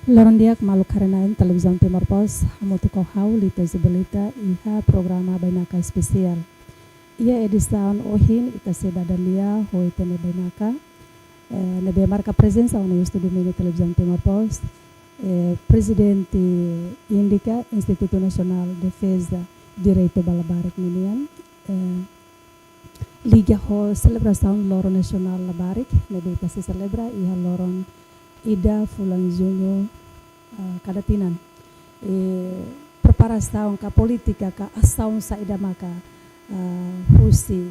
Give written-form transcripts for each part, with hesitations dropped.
Lorondiak malu karenain televisão Timor Pos, hamutu kau hau lita zibalita iha programa bainaka spesial. Ia edição ohin ita seda dalia hoi tene bainaka. Nebe marca presença no estúdio mini televisão Timor Pos. Presidente Indica, Instituto Nacional de Defesa Direito Balabarik Ninian. Liga ho celebração Loro Nacional Labarik, nebe ita se celebra iha Loron Ida Fulan Junho Kadatinan. Preparação ka política ka ação saída maka husi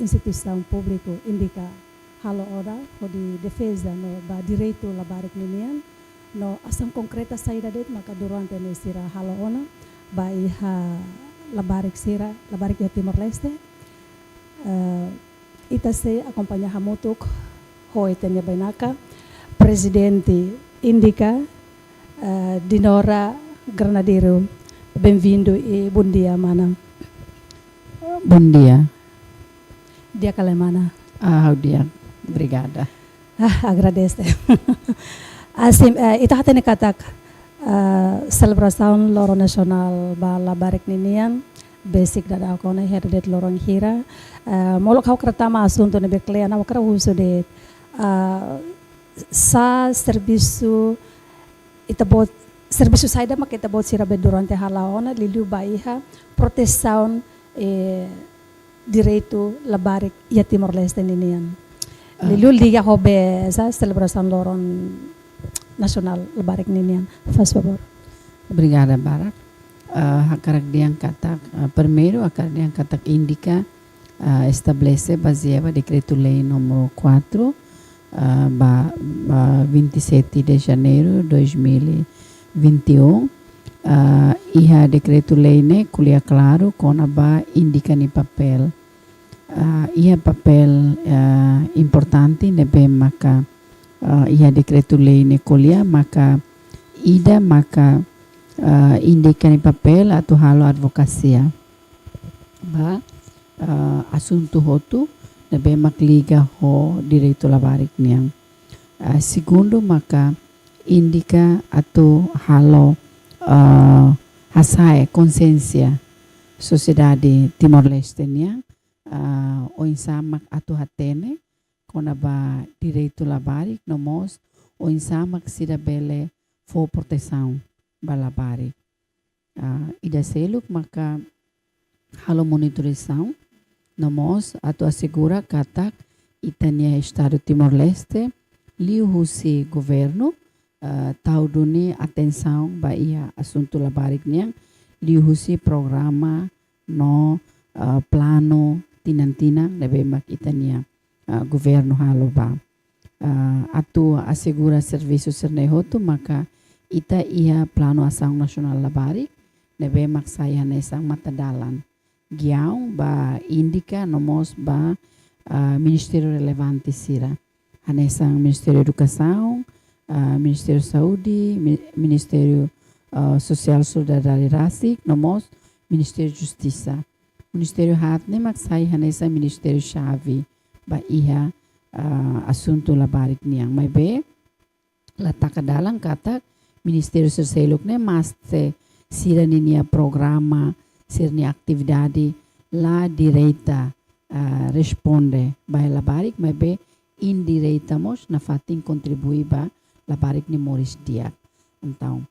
instituição público indica halo ora di defesa no ba direito labarik ninian no ação concreta saída det maka durante ne sira halo ona ba iha labarik sira labarik ya Timor Leste ita se acompanha hamutuk hoi tenya bainaka Presidente Indica Dinora Granadero, bem-vindo e bom dia, mana. Bom dia. Dia kalemana. Dia. Obrigada. Agradeço. Assim, ita hatene katak celebração Loro Nacional bala barik ninian basic dada ako na herdet lorong hira. Molok hau kratama asunto ne beklea na wakra huso de sa serviço itabot serviço saída mak itabot sirabe durante halaona liliu baiha proteção direito labarik ia Timor Leste ninian liliu liga hobe sa celebração Loron Nacional labarik ninian faz favor. Obrigada, Barak. Hakarak diang katak primeiro hakarak diang katak indica estabelece baseava decreto-lei número 4 27 de janeiro de 2021 iha decreto-lei ne kuliah claro kona ba indica ni papel iha papel importante nebe maka iha decreto-lei ne kuliah maka ida maka indica ni papel atau halo advokasia ba assunto hotu nebe mak liga ho direito labarik niang. Segundo maka indica atau halo hasai konsensya sociedade Timor Leste niang o insamak atau hatene kona ba direito labarik nomos o insamak sida bele fo proteção balabarik. Ida seluk maka halo monitorização nomos atau assegura katak itania Estado Timor Leste liu husi governo tau duni atenção ba ia assunto labarik niang liu husi programa no plano tinang-tinang lebe mak itania governo halo ba atau assegura serviço sernehotu maka ita ia plano ação nasional labarik lebe mak saya nesang matadalan Giau ba indica nomos ba Ministério relevante sira. Hanesang Ministério Educação, Ministério Saúde, Ministério Social Solidariedade, nomos Ministério Justiça. Ministério hatne maksai hanesang Ministério chave ba iha assunto labarik niang may be lataka dalang katak Ministério Serseluk ne maste sira ninia programa sirni atividade la direita responde ba labarik may be indireita mos na fating contribui ba labarik ni Morris Diak. Então,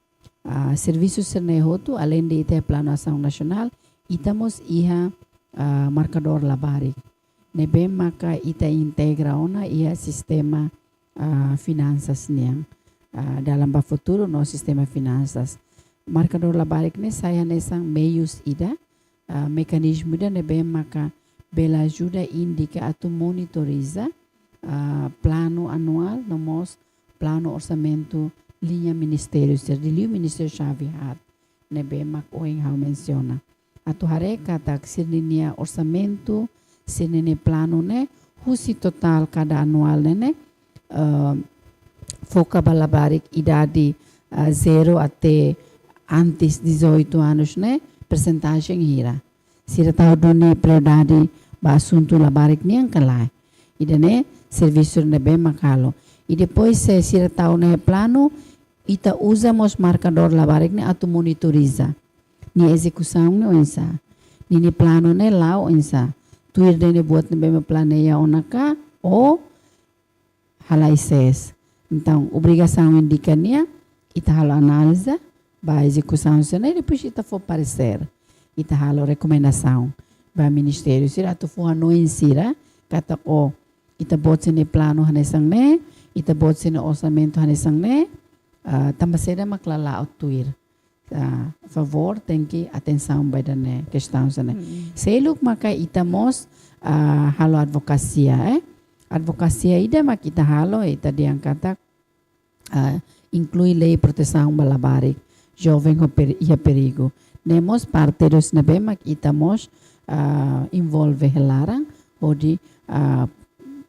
serviço sernehotu além de ite plano ação nacional itamos iha marcador labarik. Nebe maka ita integra ona iha sistema finanças niang dalam ba futuro no sistema finanças marcador labarik ne saya nesang meius ida mekanismo ida nebe maka bela ajuda indica atau monitoriza plano anual nomos plano orçamento linha ministério serdiliu ministério chave hat nebe mak oing hau menciona atau hare katak sirninia orçamento sirnine plano ne husi total kada anual ne foca balabarik idade 0 até antes 18 anos né percentagem hira sira tahu doni prioridade ba assunto labarik niang kalai ida ne serviço ne be makalo e depois se sira tahu ne plano ita usamos marcador labarik ne atu monitoriza. Ni execução ne onsa. Ni plano ne lá onsa. Tuir ne buat ne bem planeia onaka ou halaises. Então, obrigação indica nia, ita halo analisa, ba execução sene depois ita for parecer. Ita halo recomendação ba ministério sira tu for no insira kata o ita bot sene plano hanesang ne, ita bot sene orçamento hanesang ne, tambah seda maklala out tuir. Favor, tem que atenção by the questão sene. Seluk maka ita mos halo advocacia advocacia ida mak ita halo ita diangkata inclui lei proteção balabarik jovem ia perigo. Nemos parte dos nebe mak ita mos envolve helarang odi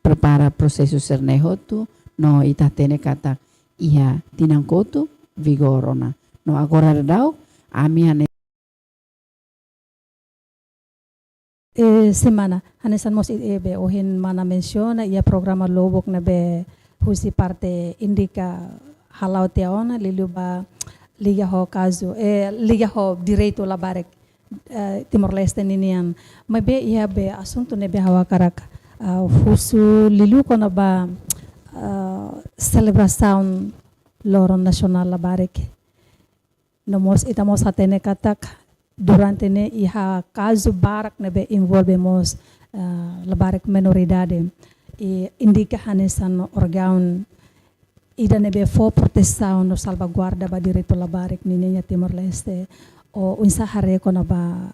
prepara processo sernehotu no ita tene kata ia tinangkotu vigorona. No agora dau ami ane semana hanesan mos be ohin mana menciona ia programa lobok na be husi parte indica halau teona liluba liga ho caso liga ho direito labarek Timor Leste ninian mabe ia be assunto ne be hawa karak husu lilu kona ba celebração loron nasional labarek nomos itamos atene katak durante ne iha caso barak ne be envolvemos labarek minoridade e indica hanesan órgão ida ne be for proteção no salvaguarda ba direito labarek ninya Timor Leste o unsa hare kona ba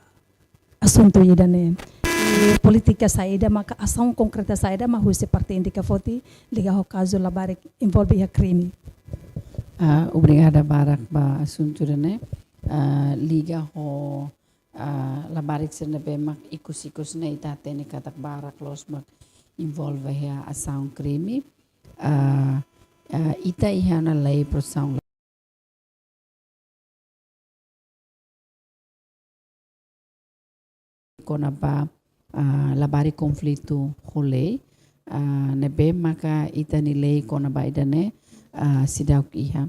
assunto ida ne e politika saída maka ação concreta saída ma husi parte indica foti liga ho caso labarek envolve a crime. Obrigada barak ba assunto ne liga ho labarik sene be mak ikus ne ita tene katak barak los mak envolve a ação crime ita iha na lei proteção kona ba labari conflito rolei nebe maka ita ni lei kona ba idane sidauk iha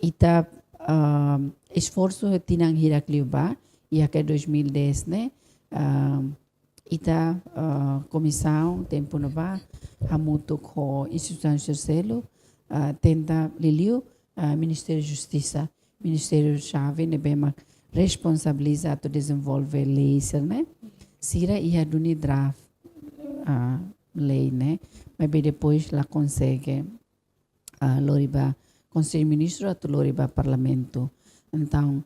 ita esforço tinang hirakliu ba ia ke 2010 ne ita comissão tempo no ba hamuto ko instituição selo tenta liliu Ministério da Justiça Ministério chave nebe mak responsabiliza to desenvolver leis né sira ia duni draft lei né mas depois lá consegue loriba Conselho Ministro atau loriba Parlamento então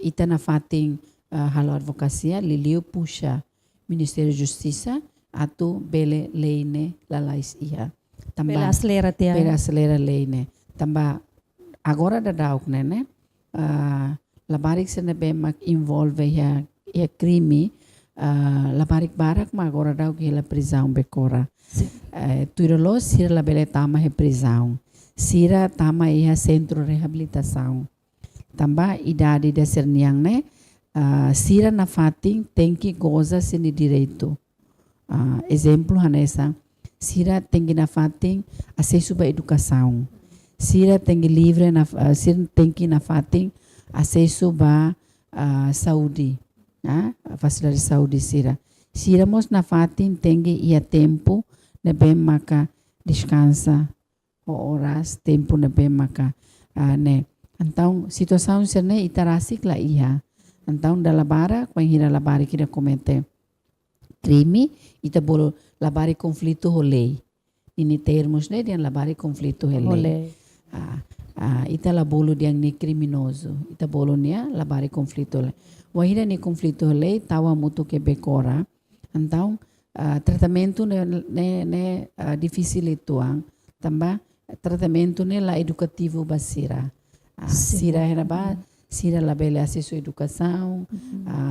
ita na fating halo advocacia liliu puxa Ministério da Justiça atau bele lei ne lalais ia tambah bela acelera lei ne tambah agora da dauk né labarik sene be mak envolve ya crime labarik barak ma agora dau que la prisão becora tuirolo sira la bele tama he prisão sira tama ia centro reabilitação tamba idade de serniang ne sira na fating tem que goza sini direito exemplo hanesa sira tem que na fating acesso ba educação sira tem que livre na sira tem que na fating acesso ba saúde facilidade de saúde sira mos na fatin tengi ia tempo na bem maka descansa horas tempo na bem maka ne então situação serne itarasik la ia então da labara quando hira labari kira comete crime ita bolo labari conflito holei ini termos ne dia labari conflito holei ita la bolo diang ni criminoso ita bolo nia labari conflito le wahida ni conflito le tawa mutu ke bekora então tratamento ne difícil ituang tamba tratamento ne la educativo basira sira era ba sira la bela acesso à educação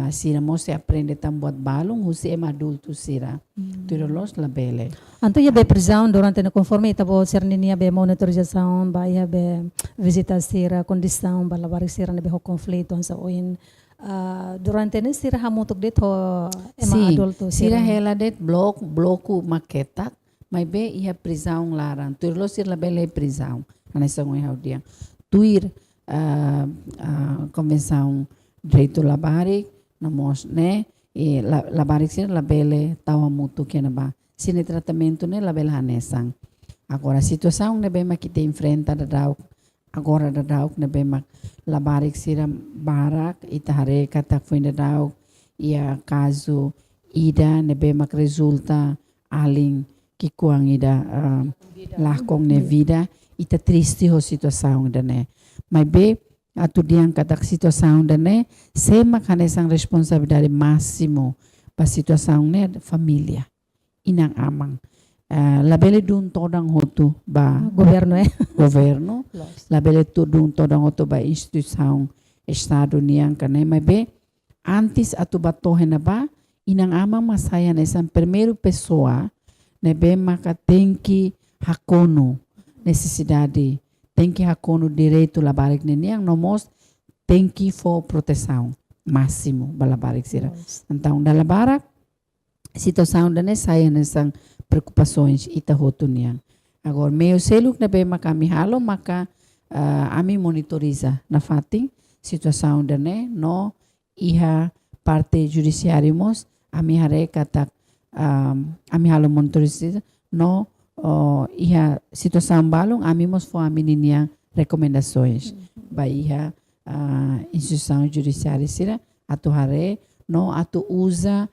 sira mostra aprende tam buat balong husi em adulto sira tudo los la bela anto ia be prisão durante na conforme itabo serninia be monitorização ba ia be visita sira condição ba labar sira ne be ho conflito sa oin durante ne sira hamutok det ho ema adulto sira hela det bloco maqueta mas be ia prisão larang tudo los sira la bela prisão anessa ngoi haudiang tuir konvensão direito labarik namos né e labarik sira labele tawa mutu kena ba sine tratamento né labele hanesang agora situação né bem que te enfrenta da dauk agora da dauk né bem labarik sira barak itahare katak foi da dauk ia caso ida né bem resulta aling kikuang ida lakong ne vida ita triste ho situação da né mas be atu diang katak situação da né sema kanesang responsabilidade máximo pa situação né família inang amang labele dun todang hotu ba governo governo labele tu dun todang hotu ba instituição estado niang kanay mas be antes atu batohe na ba inang amang masaya nesang primeiro pessoa ne be maka tem que hakono necessidade tem que hakono direito labarik neniang nomos tem que for proteção máximo balabarik sira então da labarak situação da ne saya nesang preocupações ita hotu niang agora meio seluk na be maka mihalo maka ami monitoriza na fating situação da ne no iha parte judiciários ami hare katak ami halo monitoriza no iha situação balong amimos fo amininia recomendações ba iha instituição judiciária sira atu hare no atu usa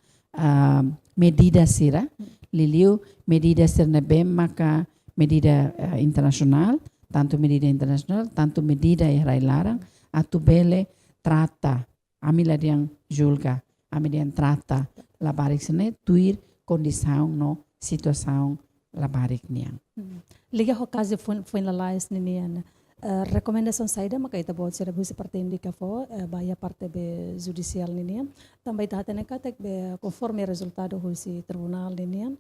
medida sira liliu medida sira na bem maka medida internacional tanto medida irai larang atu bele trata amila diang julga amila diang trata labarik sene tuir condição no situação labarik niang. Liga ho caso foi na lais nian. Recomendação saída maka ita bot sira busi parte indica fo baya parte be judicial nian. Também tá tene katek be conforme resultado husi tribunal nian.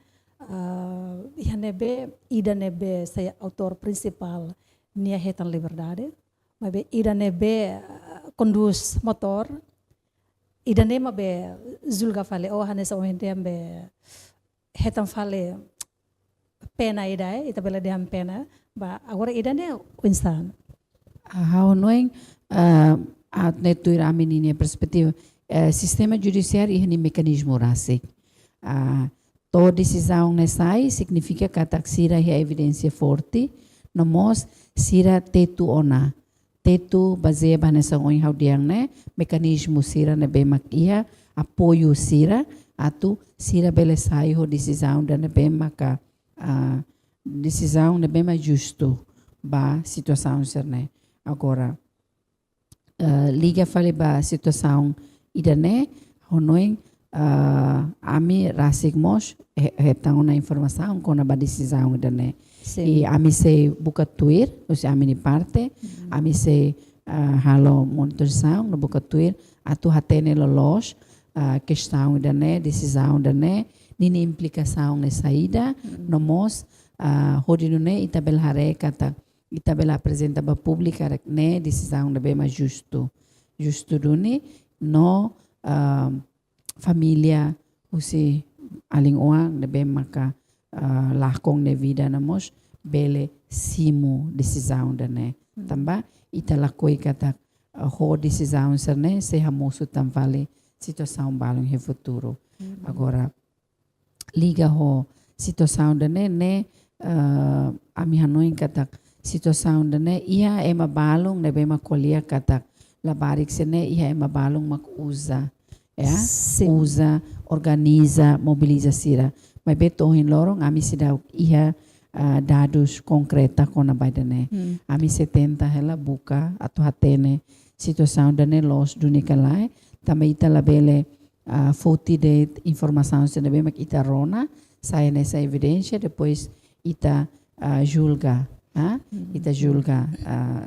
Ia nebe ida nebe saya autor principal nia hetan liberdade. Mas be ida nebe conduz motor. Ida nema be julga fale oh hanesa ohendem be hetan fale pena ida ita bela diam pena ba agora ida ne insan how noing at netu ramini perspectiva sistema judiciário e mecanismo rasik to decisão nesai significa que a taxira é evidência forte no mos sira tetu ona tetu baseia nessa on haudiang ne mecanismo sira ne bemak ia apoio sira atu sira bele sai ho decisão da ne bemaka decisão ne bem mais justo ba situação serne agora liga fale ba situação ida ne honoing ami rasik mos hetang una informação kona ba decisão ida ne e ami se buka tuir usi ami ni parte ami se halo monitorização no buka tuir atu hatene lolos questão ida ne decisão ida ne nini implicação na saída no mos hodino ne itabel hare kata itabel apresenta ba pública ne decisão da bem mais justo duni no família usi aling oang da bem maka lakong ne vida na mos bele simu decisão da ne tamba italakoi kata ho decisão ser ne se hamoso tamvale situação balong he futuro agora liga ho situação da ne ami hanoin katak situação da ne ia ema balong ne bema kolia katak labarik sene ia ema balong mak usa usa organiza mobiliza sira mas beto hin lorong ami sidau ia dados concreta kona baida ne ami 70 hela buka atau hatene situação da ne los dunika lai também ita labele 40 de informação se deve mak ita rona sai nessa evidência depois ita julga ita julga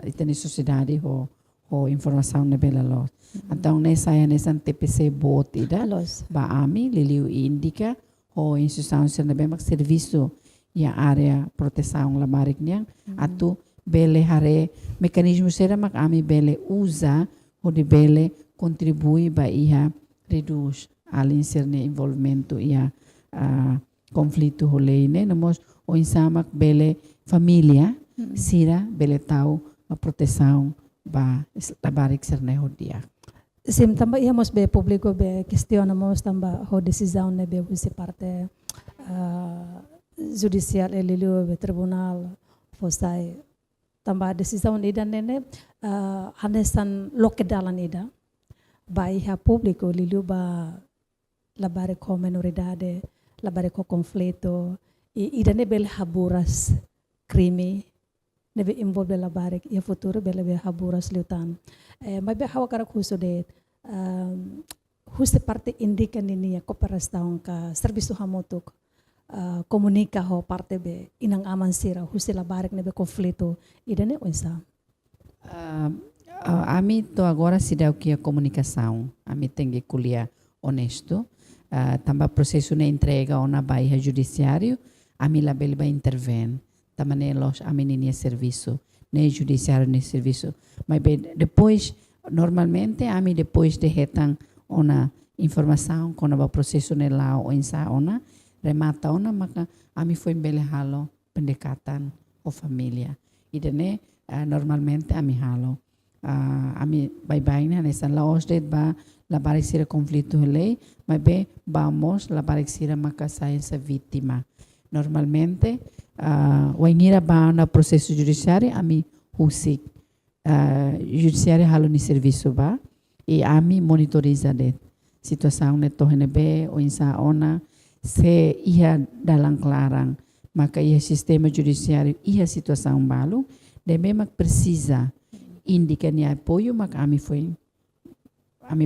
ita ni sociedade ho informação ne bela los então nessa TPC bot ida ba ami liliu indica ho instituição se deve mak serviço ya área proteção labarik niang atu bele hare mecanismo sera mak ami bele usa ho de bele contribui ba iha reduz além ser ne envolvimento ia conflito rolei né nós o insamak bele família sira beletau a proteção ba labarik serneho dia. Sim, também íamos be público be questionamos também a decisão ne be se parte judicial elilu be tribunal fosai também a decisão ida nene hanesan lokedalan ida ba iha público lilu ba labare com minoridade labare com conflito ida ne bel haburas crime nebe involve labare ia futuro bele be haburas liutan mas be hawa karak huso de huste parte indica ninia cooperação ka serviço hamotuk comunica ho parte be inang aman sira huste labare nebe conflito ida ne onsa ami to agora se dá o que a comunicação ami tem que kuliah honesto também processo ne entrega ona bairro judiciário ami label ba intervém também los ami ninia serviço ne judiciário ne serviço mas depois normalmente ami depois de retan ona informação quando o processo ne lá ou insa ona remata ona maka ami foi bele halo pendekatan o família e dene normalmente ami halo ami bye na nessa laos de ba la parecer conflito lei mas be vamos la parecer maka essa vítima normalmente o inira ba na processo judiciário ami husik judiciário halo ni serviço ba e ami monitoriza de situação ne tohene be o insa ona se ia dalang clarang maka ia sistema judiciário ia situação balu de mesmo precisa indica ni apoio maka ami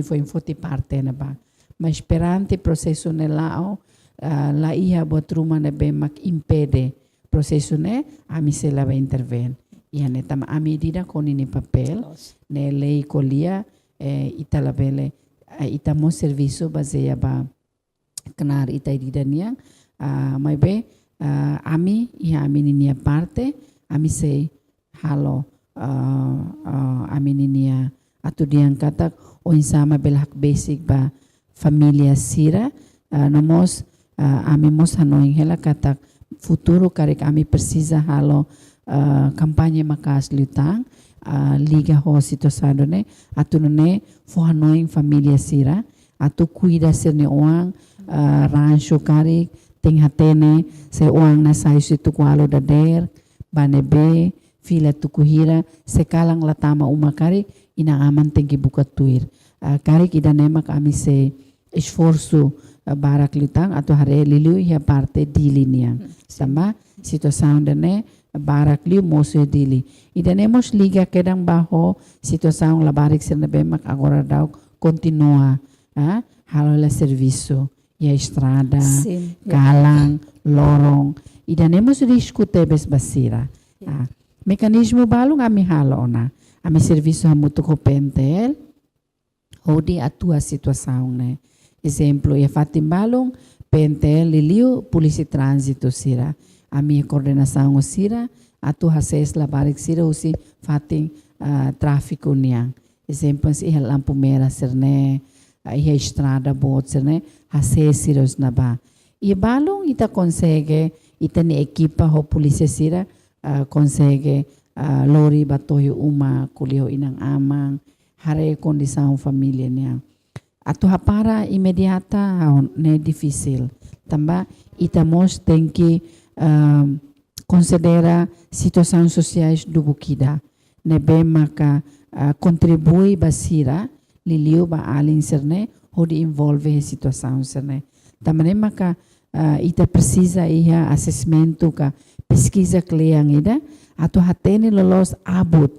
foi forte parte na ba mas perante processo ne lao la ia botruma ne be mak impede processo ne ami se la interven ia ne tam ami dida con ini papel ne lei colia ita la bele ita mo serviço baseia ba kenar ita dida nia mai be ami ia ami ni parte ami se halo ami ninia atu diang kata o insama belhak basic ba familia sira nomos ami mos hanoing hela kata futuro karek ami precisa halo kampanye makas lutang liga ho situasado ne atu ne fo hanoing familia sira atu cuida serne oang rancho karek ting hatene se oang na sai situ kwalo dader banebe fila tukuhira sekalang latama umakari ina aman tengki buka tuir kari kita nemak kami se esforço barak litang atau hare lilu ya parte dili niang sama situação dene barak liu mosu dili ida nemos liga kedang baho situação la barik serne bemak agora dau continua halo la serviço ya estrada kalang lorong ida nemos risco tebes basira mekanismo balung ami halo na ami serviço hamuto ko pentel hodi atua situação ne exemplo ia fatim balung pentel liliu polisi trânsito sira ami coordenação o sira atu hases la barik sira usi fatim tráfico niang exemplo se lampu merah serne ia estrada bot serne hases siros na ba e balung ita consegue ita ni equipa ho polícia sira consegue lori batoyo uma kulio inang amang hare condição família niya ato hapara imediata ne difícil tamba itamos tem que considera situação sociais do bukida ne be maka contribui basira liliu ba alin serne hodi envolve situação serne também maka ita precisa ia assessmento ka pesquisa kliang ida atau hatene lolos abut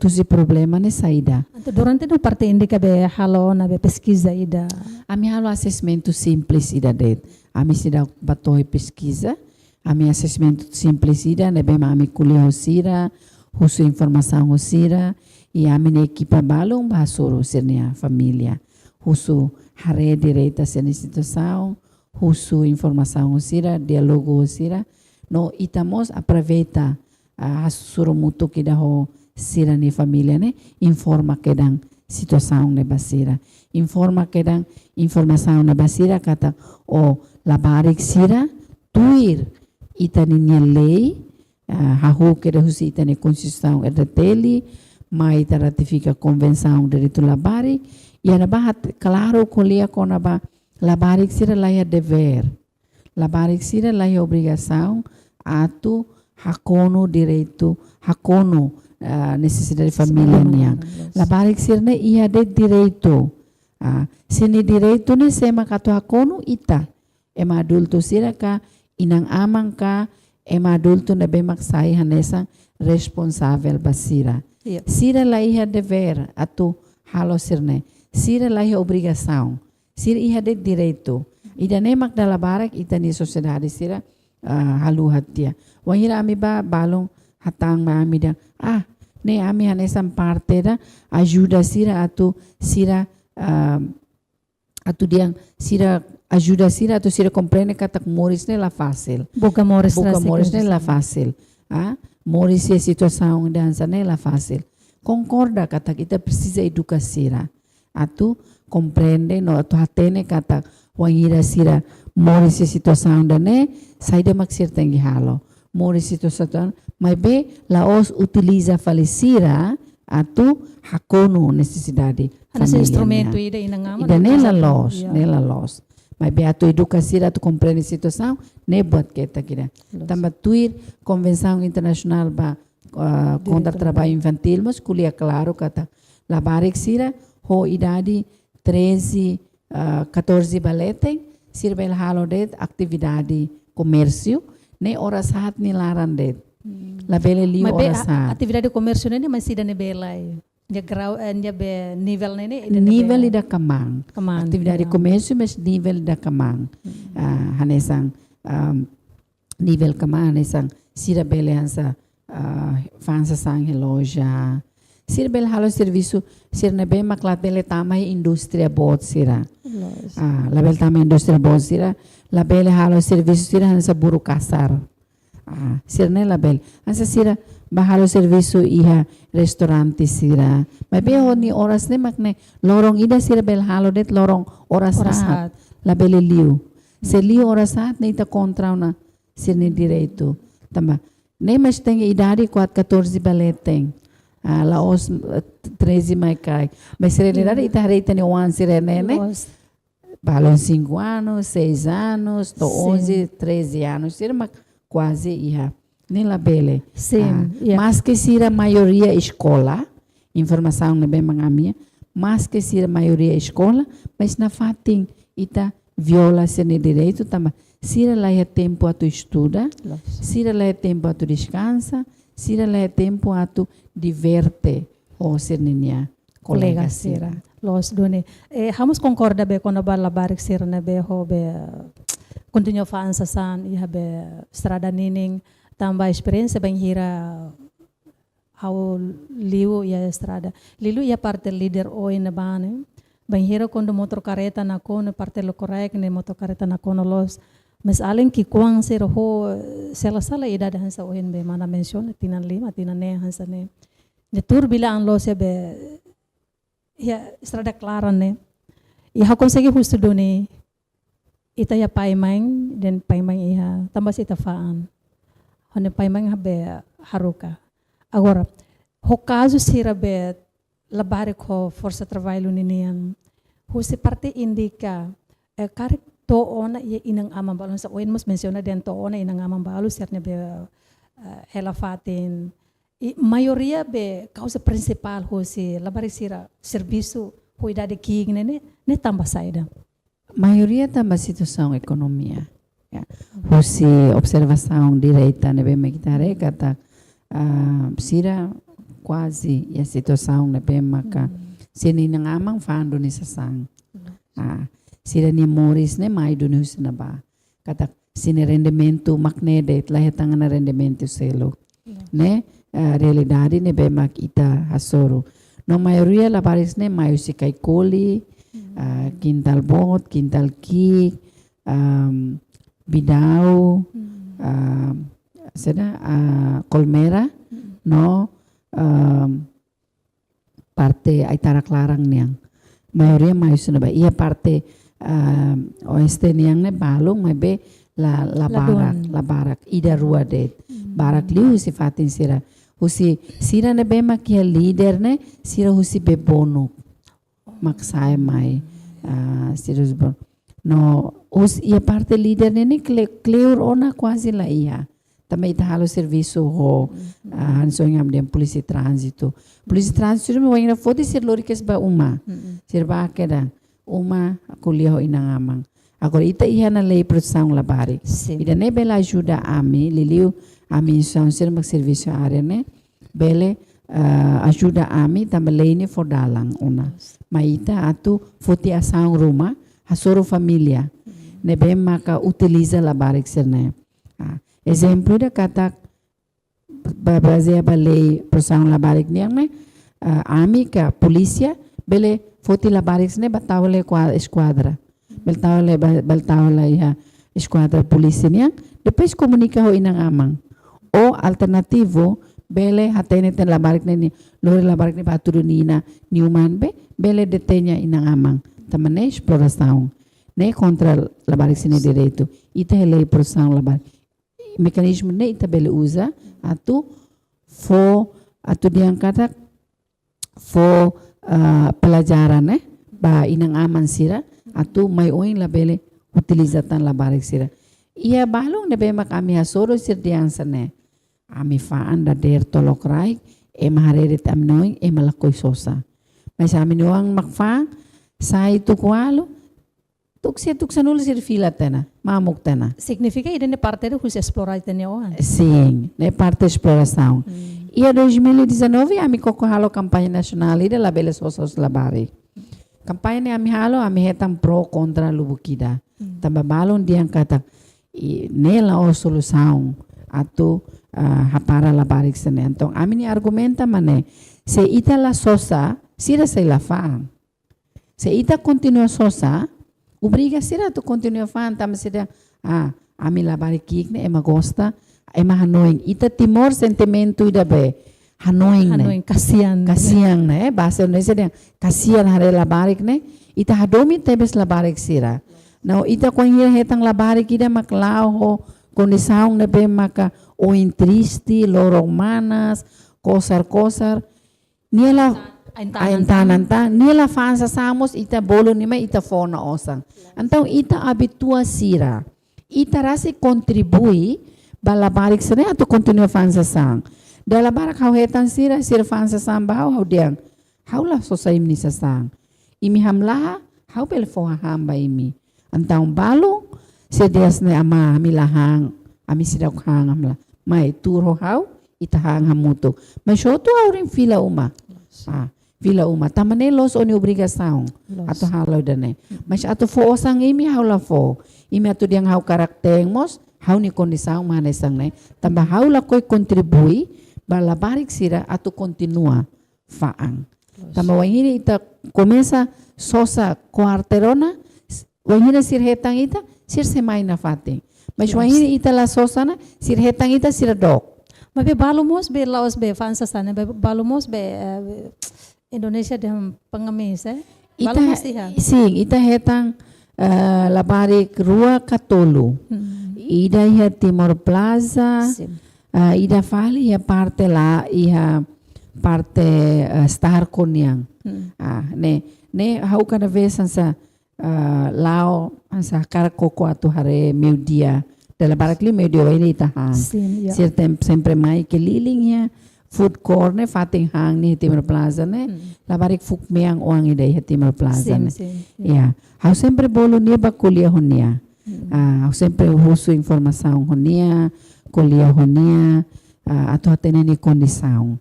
esse problema ne saída. Durante no parte indica be halo na be pesquisa ida. Ami halo assessmento simples ida det. Ami sida batoi pesquisa. Ami assessmento simples ida ne be ami kuliah sira, husu informação sira e ami ne equipa balong basoro sernia família. Husu hare direita seni situação, husu informação sira, diálogo sira. No itamos aproveita suro mutu que ho sira ni família ne informa que dan situação ne basira informa que dan informação ne basira kata o labarik sira tuir ita ninya lei hahu que de husita ne Constituição RTL, mai ta ratifica a Convenção de Direito Labarik, e ana bahat claro colia com a Labarik sira laia dever. Labarik sira laia obrigação atu hakono direito, hakono necessidade de família niang. Labarik sira ne ia de direito. Sini direito ne sema katu hakono ita. Ema adulto sira ka inang amang ka ema adulto na bemak sai hanesa responsável basira. Sira laia dever atu halo sirne. Sira laia obrigação. Sira ia de direito. Ida nemak da Labarik ita ni sociedade sira halu hatia. Wahira ami ba balong hatang ma ami da ne ami hanesam parte da ajuda sira atu sira atu diang sira ajuda sira atu sira compreende katak moris ne la fácil. Boca moris ne la fácil. Moris é situação dança ne la fácil. Concorda katak ita precisa educasira. Atu compreende no atu hatene katak wahira sira moris é situação da ne saída maksir tengi halo. Moris situação mas be laos utiliza falecira atu hakono necessidade. Esse instrumento ida inangama. Ida nela los. Mas be atu educasira atu compreende situação ne buat kita kira. Tambah tuir Convenção Internacional ba contra trabalho infantil mas kuliah claro kata Labarik sira ho idade 13 14 balete sirbel halo det atividade comércio ne horas hat ni laran det labele li horas hat atividade comércio ne masih da nebelai dia grau dia be nível ne nível ida kamang atividade comércio mas nível da kamang hanesang nível kamang hanesang sira bele hansa fansa sang loja sirbel halo serviço sirne be maklat bele tamai indústria bot sira label tamai indústria bot sira label halo serviço sira hansa buru kasar sirne label hansa sira bahalo serviço iha restaurante sira mas be ni horas ne makne lorong ida sira bel halo det lorong horas hat label liu se liu horas hat ne ita contra na sirne direito tamba ne mas tem idade 14 baleteng laos 13 mai cai mas se realidade ita reita ne 1 sirene ne balon 5 anos 6 anos to 11 13 anos sira quase iha nem labele mas que sira maioria escola informação ne bem mangamia mas que sira maioria escola mas na fatin ita viola sene direito tama sira lá é tempo a tu estuda sira lá é tempo a tu descansa sira lá é tempo a tu diverte o serninia colega sira los done vamos concorda be quando ba Labarik sira ne be ho be continue fansa san ia be strada nining tambah experiência bem hira how liu ia estrada liu ia parte líder oi na bane bem hira quando motor careta na kono parte lo correct ne motor careta na kono los mas além que quang ser ho sela ida da hansa ohin be mana mention tinan 5 tinan ne hansa ne tur bila an los be ya estrada clara ne ia consegue justo doni ita ya paimang den paimang iha tambah ita faan hone paimang habe haruka agora ho caso sira be Labarik ho força trabalho ninian ho se parte indica karek to ona ia inang amang balu sa oin mas menciona den to ona inang amang balu sernya be helafatin maioria be causa principal ho se Labarik sira serviço ho idade king ne tambah saída maioria tambah situação economia se observação direita ne bem megitare kata sira quase a situação ne bem maka sini nang amang fando ni sasang sira ni moris ne mai dunu na ba kata sini rendimento maknede lahetang na rendimento selo ne realidade ne bem ita hasoro no maioria Labarik ne mai si kai coli quintal bot quintal ki bidau colmera no parte aitara clarang niang maioria mais na ba ia parte oeste niang ne balong mai be la barak ida rua det barak liu si fatin sira husi sira ne be makia leader ne sira husi be bonuk maksai mai sira no us ia parte leader ne clear ona quasi la ia também está halo serviço ho ansonham dem polisi trânsito me wangira fodi ser lorikes ba uma ser ba keda uma kuliah ho inangamang agora ita ia na lei produção labari ida ne bela ajuda ami liliu ami são ser mak serviço área ne bele ajuda ami também lei ne fordalang una maita atu foti asang rumah hasoro família ne bem maka utiliza labari ser ne exemplo da kata baseia ba lei produção labarik niang ne ami ka polícia bele foti labarik ne batawle qua esquadra beltawle ya esquadra polícia niang depois comunica ho inang amang o alternativo bele hatene ten labarik ne lori labarik ne baturunina niuman bele detenya inang amang tamane exploração ne contra labarik sine direito ita lei produção labarik mekanisme ne ita bele usa atu diang kata pelajaran ne ba inang aman sira atu mai oin la bele utilizatan la barik sira ia balong ne be mak ami hasoro sir diang sane ami faan da der tolok raik mahareret am noing malakoi sosa mas ami noang makfa sai tu kualo tuk sanul sir fila tena mamuk tena significa ida ne parte do hus explorar tena oan sim ne parte exploração ia 2019 ami koko halo campanha nacional ida la bele sosos labari campanha ne ami halo ami hetam pro contra lubukida tamba balon diang kata nela o solução atu hapara labari sene então ami ni argumenta mane se ita la sosa sira se la fa se ita continua sosa obriga sira tu continua fan tam sira ami labari kikne ema gosta ema hanoing ita timor sentimento ida be hanoing kasian ne bahasa Indonesia dia kasian hare labarik ne ita hadomi tebes labarik sira now ita konhir hetang labarik ida maklau ho condição ne be maka o triste lorong manas kosar niela Aintananta, nila fansa samos ita bolo nima ita fona osang. Então ita habitua sira. Ita rasi contribui balabarik sira atau continua fansa sang. Dala barak hau hetan sira fansa sang bahau hau diang. Hau lah sosaim ni sasang. Imi hamlaha hau bel foha hamba imi. Antau balo sedias ne ama milahang ami sidak hang amla. Mai turo hau ita hang hamuto. Mai shoto aurin fila uma. Vila uma tamane los oni obrigação ato halo dane mas ato fo osang imi haula fo imi ato diang hau karaktengmos hau ni condição mana sang ne tamba haula koi contribui bala barik sira ato continua faang tamba wahiri ita começa sosa quarterona wahiri sir hetang ita sir semai na fating mas wahiri ita la sosa na sir hetang ita sir dok mabe balumos be laos be fansa sana be balumos be Indonesia dem pengemis ita hetang labarik rua katolu ida ia Timor Plaza ida fali ia parte la ia parte star konyang ne hau kada vez sa lao sa karakoko atu hare media dela barakli media ini tahan sempre mai keliling ya food court ne fating hang ni Timor Plaza ne labarik fuk meang oang ida Timor Plaza ne ya hau sempre bolo nia ba kuliah honia hau sempre husu informação honia kuliah honia atau atene ni condição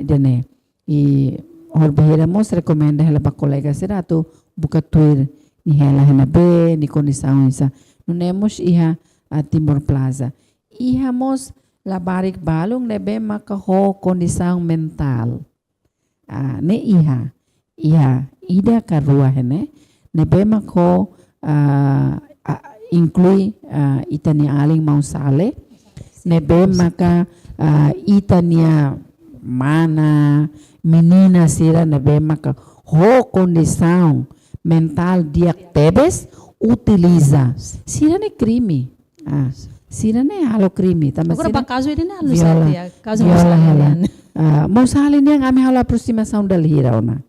ida ne e hor bahira mos recomenda hela ba colega sira tu buka tuir ni hela be ni condição isa nunemos iha Timor Plaza iha mos labarik balong nebe makaho condição mental ne iha ida karua hene nebe mako inclui itania aling mau sale nebe maka itania mana menina sira nebe maka ho condição mental diak tebes utiliza sira ne crime Sira ne halo krimi. Tama Agora sira ba caso ele não viola, sabe, caso viola não ela. sabe. Mosali niang ami halo aproximação da lira ona.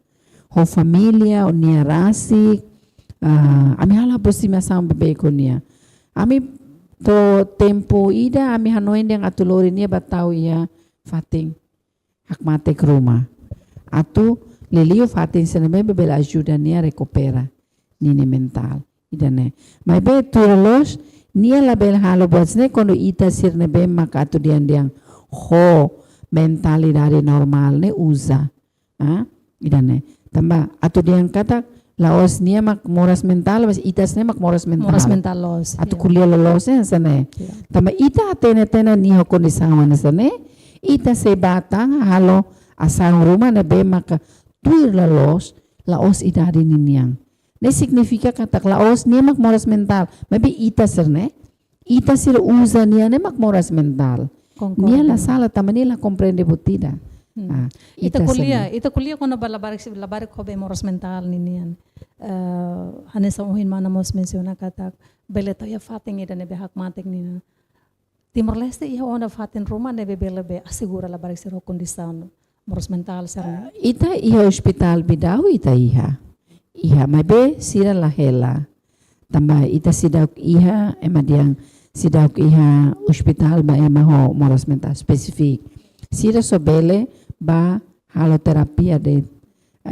Ho família, o nia rasi, ami halo aproximação bebe ko nia. Ami to tempo ida ami hanoin yang atulori nia batau ia fating hakmate kruma. Atu lelio fating senebe bebel ajuda nia recupera nini mental. Ida ne. Mas be turalos nia label halo buatne quando ita sirne be makatu diang ho mentalidade normal ne usa. Ida ne. Tamba atu diang kata laos nia mak moras mental mas itas ne mak moras mental. Moras mental los. Atu kuliah lolos sane. Tamba ita tena ni ho kondisawan sane. Ita se batang halo asang rumah ne be maka tuir lolos laos idade niniang. Ne significa kata laos nia mak moras mental. Maybe ita serne. Ita sir usa nia ne mak moras mental. Nia la sala tamba nia la comprende butida. Ita kuliah quando labar ko be moras mental ninian. Hanesa uhin mana mos menciona kata beleto ya fating ida nebe hak matek nina. Timor Leste ia ona fatin Roma nebe belebe assegura labar se ro kondisão moras mental serna. Ita ia hospital bidau ita iha. Iha mabe sira la hela. Tamba ita sidauk iha emadiang sidauk iha hospital ba ema ho moras mental spesifik. Sira sobele ba haloterapia de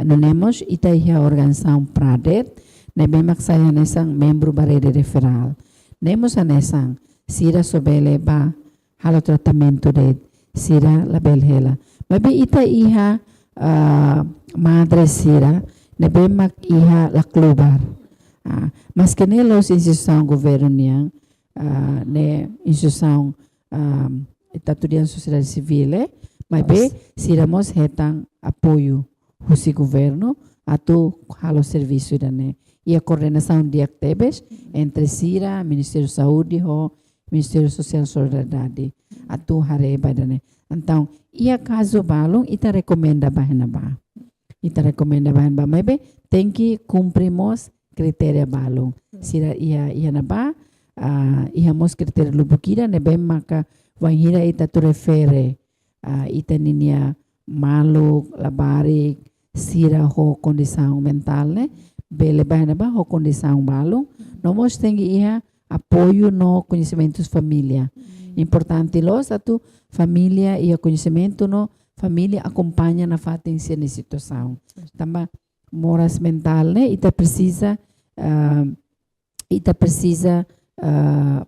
nonemos ita iha organização pradet nebe maksaya nesang membro barede referral. Nemos anesang sira sobele ba halo tratamento de sira label hela. Mabe ita iha madre sira nebe mak iha la klubar. Mas que ne los instituição governo niang ne instituição itatudian sociedade civil mas be siramos hetang apoio husi governo atu halo serviço dane e a coordenação de actebes entre Sira, Ministério da Saúde ho Ministério Social Solidariedade atu hareba dane. Então, ia caso balong ita recomenda bahena ba. Ita recomenda bahena ba mas be tem que cumprimos criteria balong. Sira ia na ba ia mos criteria lubukira ne be maka wanghira ita tu refere ita ninia malu labarik sira ho condição mental ne bele bahana ba ho condição balong nomos tengi iha apoio no conhecimentos família importante los atu família e conhecimento no família acompanha na fatensia na situação tamba moras mental ne ita precisa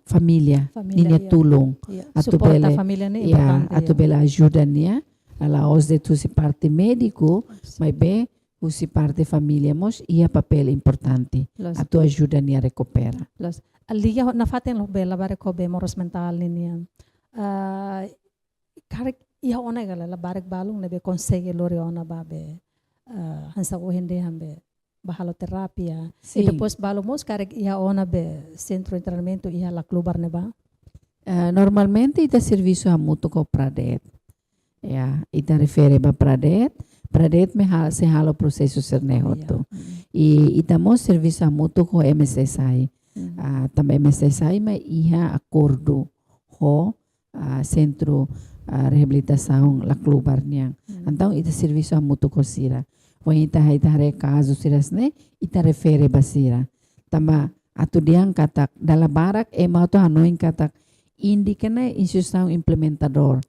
família ninia tulong atu bele atu bela ajuda nia ala os de tu si parte médico mas be usi parte família mos ia papel importante atu ajuda nia recupera alia na faten lo bela bare ko be moras mental nia karek ia ona gala la barek balung nebe consegue lori ona babe hansa o hende hambe bahalo terapia e depois balo mos karek ia ona be centro de treinamento ia la klubar neba normalmente ita serviço a mutu ko pradet ita refere ba pradet me se halo processo sernehoto e ita mo serviço a mutu ko MSSI também MSSI ma iha acordo ho centro reabilitação la klubar niang então ita serviço a mutu ko sira When ita haitare caso sirasne ita refere basira tamba atu diang katak dala barak ema to hanoin katak indikane instituição implementador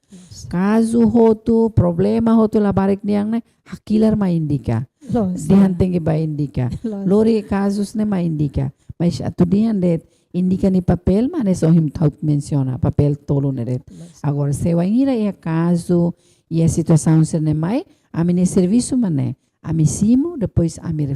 caso hotu problema hotu la barak niang ne hakilar ma indika dihan tengi ba indika lori casos ne ma indika mas atu diang det indika ni papel mane so him taut menciona papel tolo neret agora se wangira ia caso ia situação serne mai amine serviço mane ami simo depois ami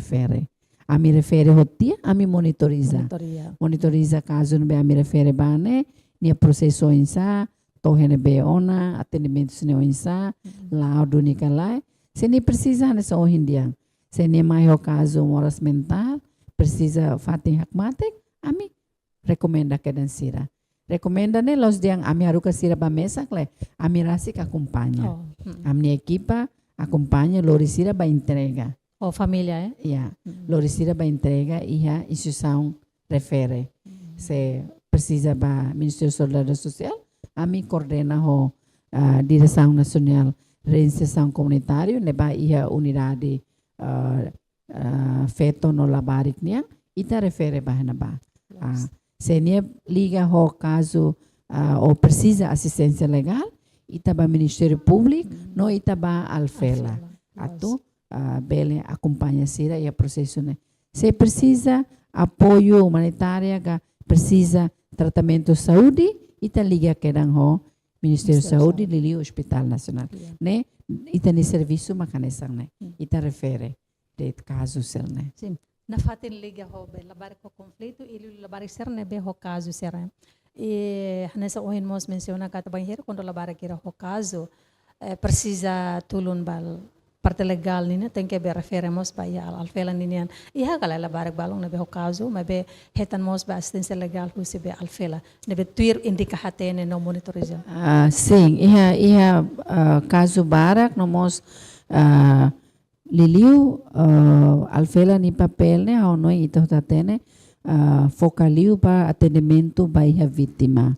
refere hotia ami monitoriza caso no be ami refere bane nia processo insa tohene be ona atendimento sine insa laudo ni kalai se ni precisa nessa ohindiang se ni mai o caso moras mental precisa fatin hakmatek ami recomenda que dan sira recomenda ne los diang ami haruka sira ba mesa kle ami rasik acompanha ami equipa acompanha Lorisira ba entrega família Lorisira ba entrega e a instituição refere se precisa ba Ministério da Solidariedade Social, ami coordena ho Direção Nacional Reinserção Comunitária, neba ia unidade feto no labarik niya, ita refere ba na ba? Se niya liga ho caso ou precisa assistência legal, ita ba Ministério Público, no ita ba alfela. Ato bele acompanha sira e a processo né. Se precisa apoio humanitário, precisa tratamento de saúde, ita liga quedang ho Ministério da Saúde, Lili Hospital Nacional. Né? Ita ni serviço makanesang né. Ita refere de caso sir né. Sim. Na fatin liga ho be labar ko conflito ili labar ser ne be ho caso ser. E nessa ohin mos menciona kata banheiro quando labar kira ho caso precisa tulun bal parte legal nina tem que be referemos ba ya alfela ninian. Iha kala labar balong ne be ho caso mas be hetan mos ba assistência legal husi be alfela. Ne be tuir indica hatene no monitorism. Sim, iha caso barak no mos Liliu alfela ni papel né ao noi ito tatene focaliu para atendimento ba iha vítima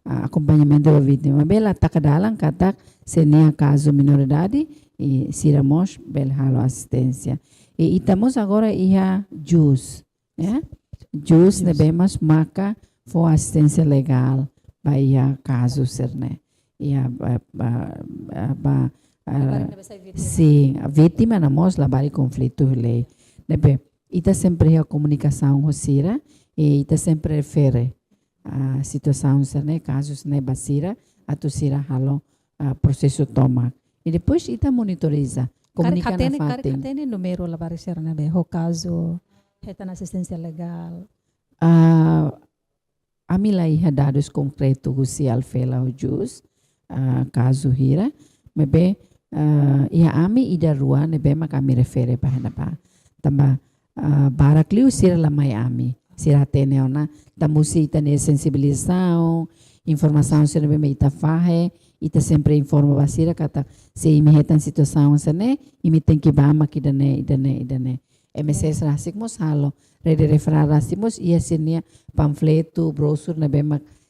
acompanhamento da vítima bela takadalang katak senia caso minoridade e siramos bel halo assistência e itamos agora iha jus né jus ne bemas maka for assistência legal ba iha caso ser né iha ba sim, a vítima na mos labari conflito lei. Nebe, ita sempre a comunicação rosira e ita sempre refere a situação né, casos ne basira a tosira halo processo toma. E depois ita monitoriza, comunica na fatin. Katene número labari ser na be ho caso hetan assistência legal. A mila iha dados concreto husi alfela o jus caso hira, mebe ia ami ida rua nebe kami refere bahana pa tamba barakliu sira lamai ami sira tene ona tamusi tane sensibilização informação sira bem ita fahe ita sempre informa basira kata se imi hetan situação sane imi tem que bama kidane idane MSS rasikmos halo rede referar rasimos ia sinia panfleto brochure nebe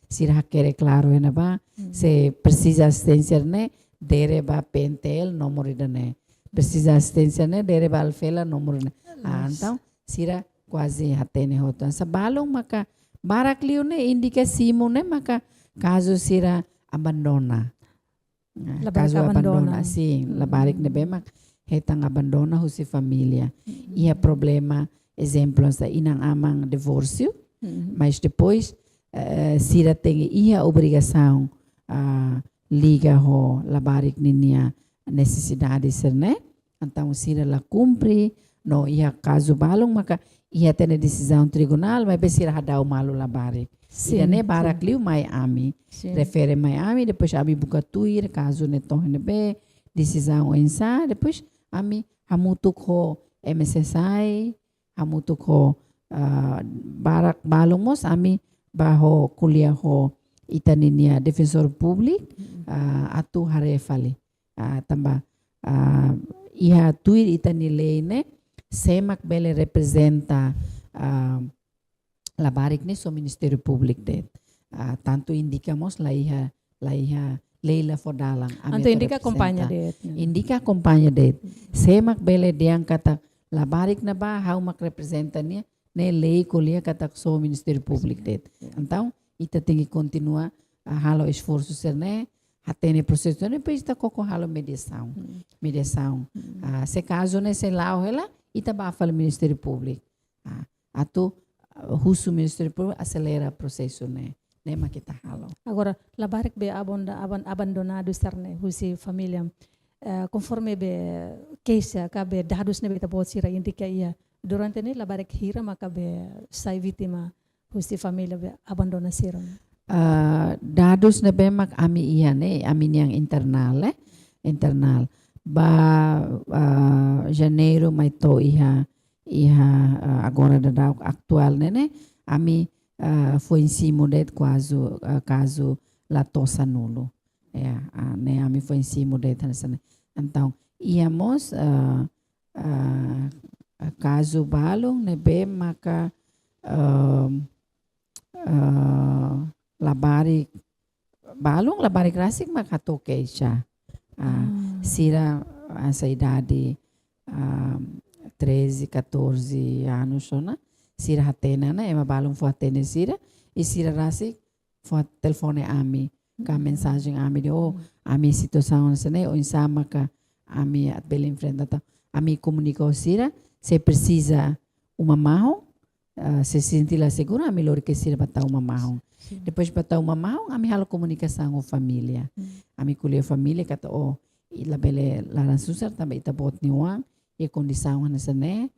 sira quere claro ena ba se precisa assistência ne dere ba pentel nomor idane precisa assistência né dere ba alfela nomor né então sira quase hatene hotan sa balong maka barakliu ne indica simo ne maka caso sira abandona caso abandona sim labarik ne bemak hetang abandona husi família ia problema exemplos da inang amang divórcio mas depois sira tem ia obrigação liga ho labarik ninia necessidade ser né então sira la cumpre no ia caso balong maka ia tem decisão tribunal mas besira hadau malu labarik sim né barakliu mai ami refere mai ami depois ami buka tuir caso ne tohne be decisão ensa depois ami hamutuk ho MSSI hamutuk ho barak balong mos ami baho kuliah ho itaninia defensor público atu harefali tamba iha tuir itanilei ne semak bele representa labarik ne so Ministério Público de tanto indicamos la iha Leila Fodalang anto indica acompanha de semak bele diang kata labarik na ba how mak representa ne lei kolia kata so Ministério Público de então ita tem que continuar a halo esforço ser né atene processo né depois ita koko halo mediação se caso né se lá ela ita ba fala Ministério Público atu husu Ministério Público acelera processo né makita halo agora labarik be abandonado ser né husi família conforme be case ka be dados ne be tabot sira indica ia durante ne labarik hira maka be sai vítima husi família abandona siram. Dados na bemak ami iya ne ami yang internal ba janeiro mai to iha agora da actual ne ami foi em cima de caso la tosa nulo ne ami foi em cima de então íamos caso balong ne be maka labarik balong labarik rasik makatoke siya. Sira sa idade 13, 14 anos na sira hatena na ema balong fo hatena sira e sira rasik fo telefone ami ka mensagem ami de ami situação sa ne o insama ka ami at bela enfrenta ami comunicou sira se precisa uma marrom se sentir lá segura ami lor que sira batar uma marrom depois batar uma marrom ami halo comunicação com família ami colher família kata ila bele larang susar também ita bot ni uang e condição na sane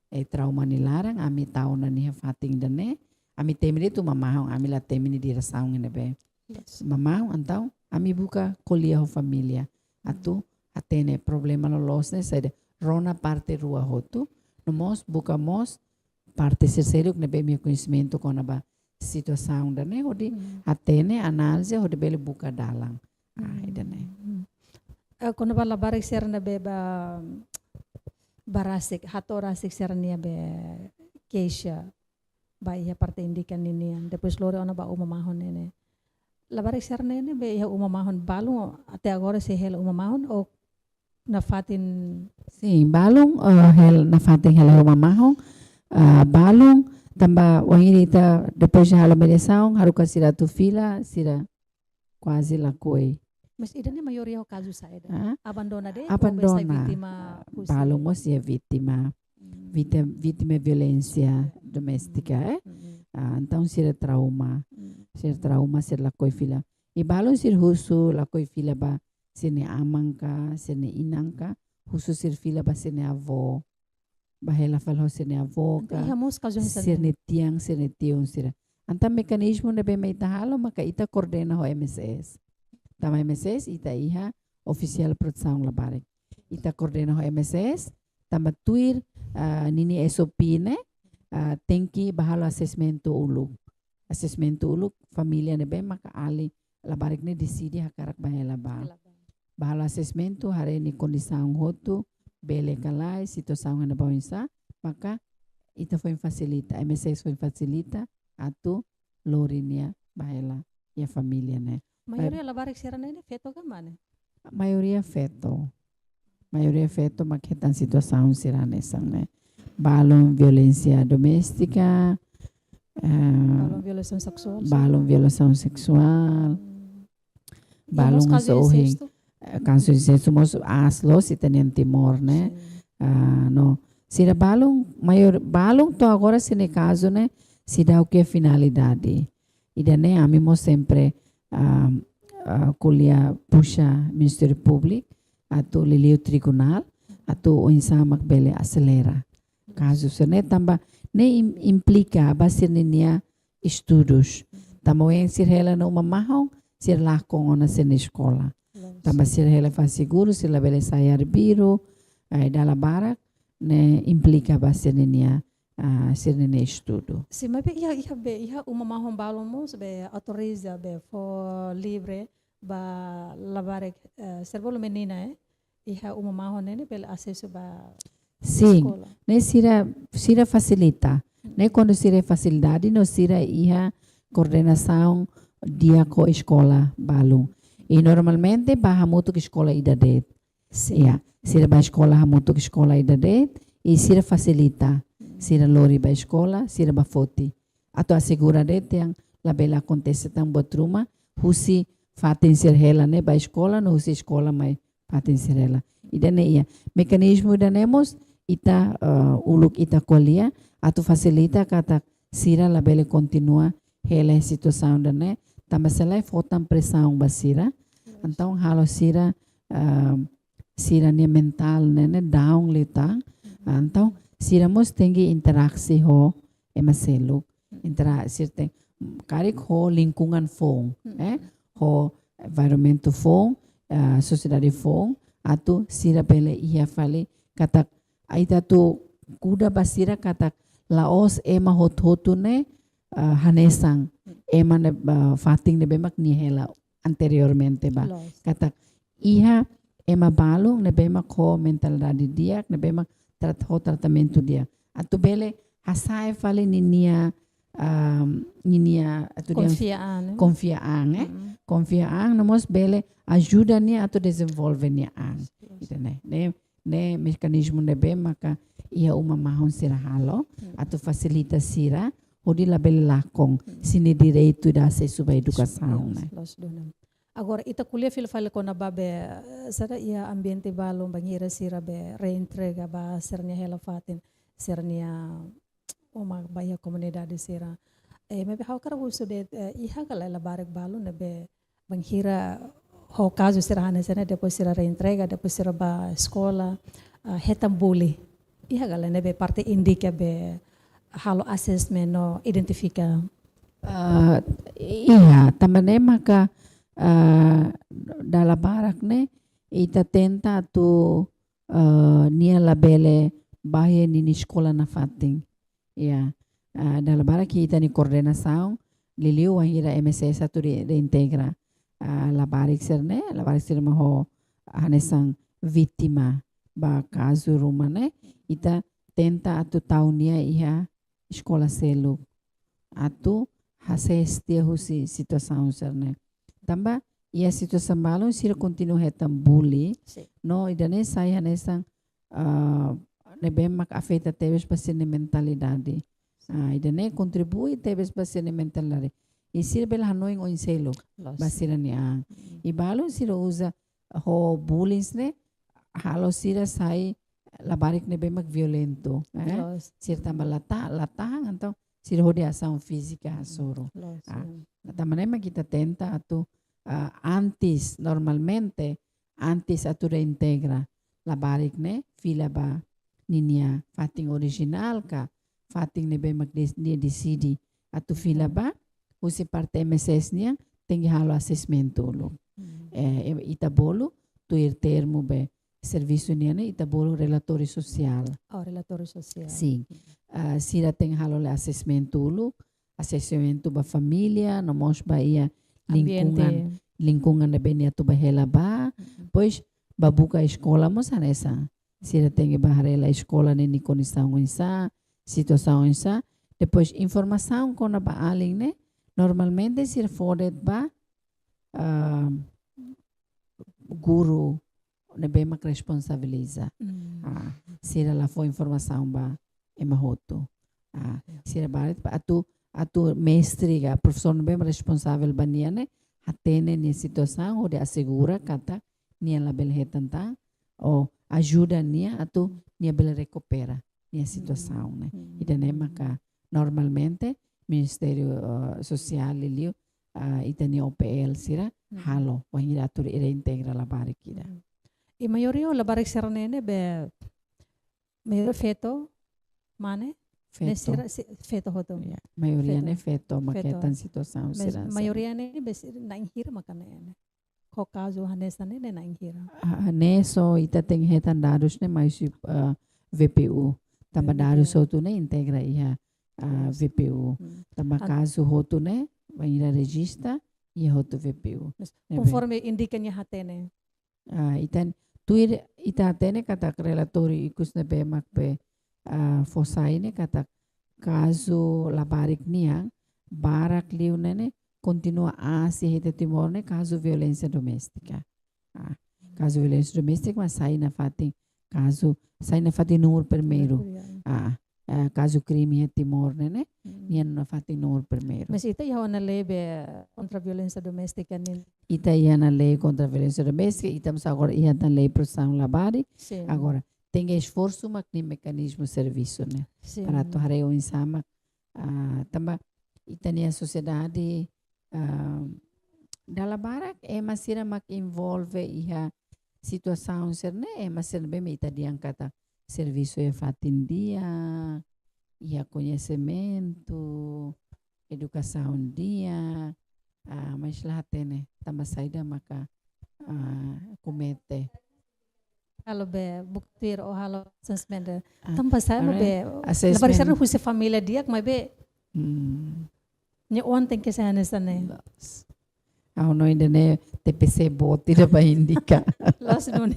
e trauma ni larang ami tahu na ni fating dane ami temini tu mamahong ami la temini di rasaung ne be mamahong antau ami buka kuliah ho família atu atene problema no los ne sede rona parte rua hotu no mos buka mos parte terceiro ne be mi conhecimento com ba situação dane hodi atene análise hodi bele buka dalang dane Quando bala barik ser na beba barasik hato rasik ser niya be keisha ba iya parte indikan ninian depois lore ona ba umamahon nene la barik ser nene be iya umamahon balong até agora se hela umamahon ou na fatin sim balong hel na fatin hela umamahon balong tamba wangirita depois hala meresaung haruka sira tu fila sira quase la coi. Mas ida ni maioria o caso saída. Abandona de Abandona. vítima. Balong mo siya vítima. Vítima violência doméstica, então sira trauma. Sira trauma sir la koi fila. I balong sir husu la koi fila ba sine amangka, sine inangka, husu sir fila ba sine avó. Bahela falho sine avó ka. Sine tiang, sine tiong sira. Anta mekanismo na be may tahalo maka ita coordena ho MSS. Tama MSS ita iha oficial proteção labarik. Ita coordena ho MSS tama tuir nini SOP ne tenki bahalo assessmento uluk. Assessmento uluk família ne be maka ali labarik ne decide hakarak bahela ba. Bahalo assessmento hare ni condição hotu bele kalai situação na bawinsa maka ita foi facilita MSS foi facilita atu lorinia bahela ya família ne. Maioria labarik sira nene feto ka mane? Maioria feto. Maioria feto maketan situação sira nesang ne. Balong violência doméstica. Balong violação sexual. Balong violação sexual. Balong asohing. Caso de sexto mos aslo si tenen timor ne. No. Sira balong balong to agora se ne caso ne se dá o que finalidade. E daí a mim sempre kuliah puxa Ministério Público atau liliu tribunal atau o insamak bele acelera caso sene tamba ne implica basir ninia estudos tamo en sir hela no mamahong sir lakong ona sene escola tamba sir hela faz seguro sir la bele sayar biro dala barak ne implica basir ninia sir nene estudo. Se mas iha umamahon balong mo be autoriza be for livre ba labarek servolo menina iha umamahon nene bel acesso ba sim ne sira facilita ne quando sira facilidade no sira iha coordenação dia co escola balong e normalmente ba hamuto que escola idade sira ba escola hamuto que escola idade e sira facilita sira lori ba escola, sira ba foti. Ato assegura de yang la bela acontece tang botruma, husi fatin sir hela ne ba escola, no husi escola mai fatin sir hela. Ida ne ia. Mekanismo ida nemos, ita uluk ita kolia, ato facilita kata sira la bela continua hela situação da ne, tamba selai fotam pressão ba sira, então halo sira sira ne mental ne down lita, então sira mos tengi interaksi ho emaselo interaksi tem karik ho lingkungan phone ho environment phone sociedade phone atu sira pele ia fale katak aita tu kuda basira katak laos ema hotu ne hanesang ema ne fating ne bemak ni hela anteriormente ba katak iha ema balong ne bemak ho mentalidade dia ne bemak tratamento dia. Atu bele hasai fale ninia niya Confiaan. confiaan confiaan namos bele ajuda niya ato desenvolve niya ita ne mekanismo nebe maka ia uma mahon sira halo ato facilita sira odi label lakong sini direito da se suba educação né. Agora, ita kuliah fil-file ko na ba be, sada ia ambiente balong bangira sira be reintrega ba sernya hela fatin, sernya uma bahia komunidade sira. Maybe how kara uso de iha kala la barek balong na be bangira ho caso sira hana sana depois sira reintrega, depois sira ba escola, hetam bully. Iha kala na be parte indica be halo assessment no identifica. Iya, também maka dalam barak ne ita tenta tu nia labele bahaya ni sekolah na fating ya dalam barak kita ni koordinação liliu wahira MSS satu reintegra la barik serne maho hanesang vítima ba caso rumah ne ita tenta atu tahu nia iha sekolah selu atu hases dia husi situação serne tamba ia situação balon sira continua hetam bully no idane saya nesang nebe mak afeta tebes pasine mentalidade idane contribui tebes pasine mentalidade e sira bel hanoi on selo basira ni e balon sira usa ho bullies ne halo sira sai labarik nebe mak violento sira tamba latang então sira hode ação física soro tamane kita tenta atu normalmente antes atu reintegra la barik ne fila ba ninia fating original ka fating ne be mag dia decidi atu fila ba usi parte MSS nia tengi halo assessment lo ita bolo tu ir termo be serviço nia ne ita bolo relatório social relatório social sim sira tengi halo le assessment lo assessment ba família no mos ba ia lingkungan na benia tu bahela ba pois babuka escola mo sa nessa sira tengi baharela escola ni condição insa situação insa depois informação com na ba aling ne normalmente sira forward ba guru ne be mak responsabiliza sira la fo informação ba emahoto sira baret pa atu mestre ga professor bem responsável bania ne atene ni situação ou de assegura kata nia label hetanta ou ajuda nia atu nia bel recupera nia situação ne idane maka normalmente Ministério Social liliu itani OPL sira halo wahira atu reintegra la barikida e maioria la barik sernene be maioria feto mane feto hoto. Maioria ne feto maketan situação sira. Maioria ne na inhira makana ne. Ko caso hanesa ne na inhira. Ne so ita tem hetan dados ne mais VPU. Tamba dados hoto ne integra iha VPU. Tamba caso hoto ne vai ira registra e hoto VPU. Conforme indica nya hatene. Itan tuir ita hatene kata relatório ikus ne be makbe fosai ne kata caso labarik niang barak liu nene continua si hete Timor ne caso violência doméstica caso violência doméstica mas sai na fating número primeiro caso crime hete Timor nene nian na fating número primeiro mas ita ia na lei contra violência doméstica nin ita ia na lei contra violência doméstica ita mas agora ia na lei proteção labarik agora tem esforço mas nem mecanismo serviço né para tu hareu insama tamba itania sociedade dalam barak masira mak envolve iha situação ser né masira bem ita diangkata serviço e fatin dia iha conhecimento educação dia mas lá tem tamba saída maka comete halo be buktir o halo suspender tanpa saya be lebar sana husi família dia mas be nya ontem que saya nesane no ainda ne TPC bot tidak ba indica los non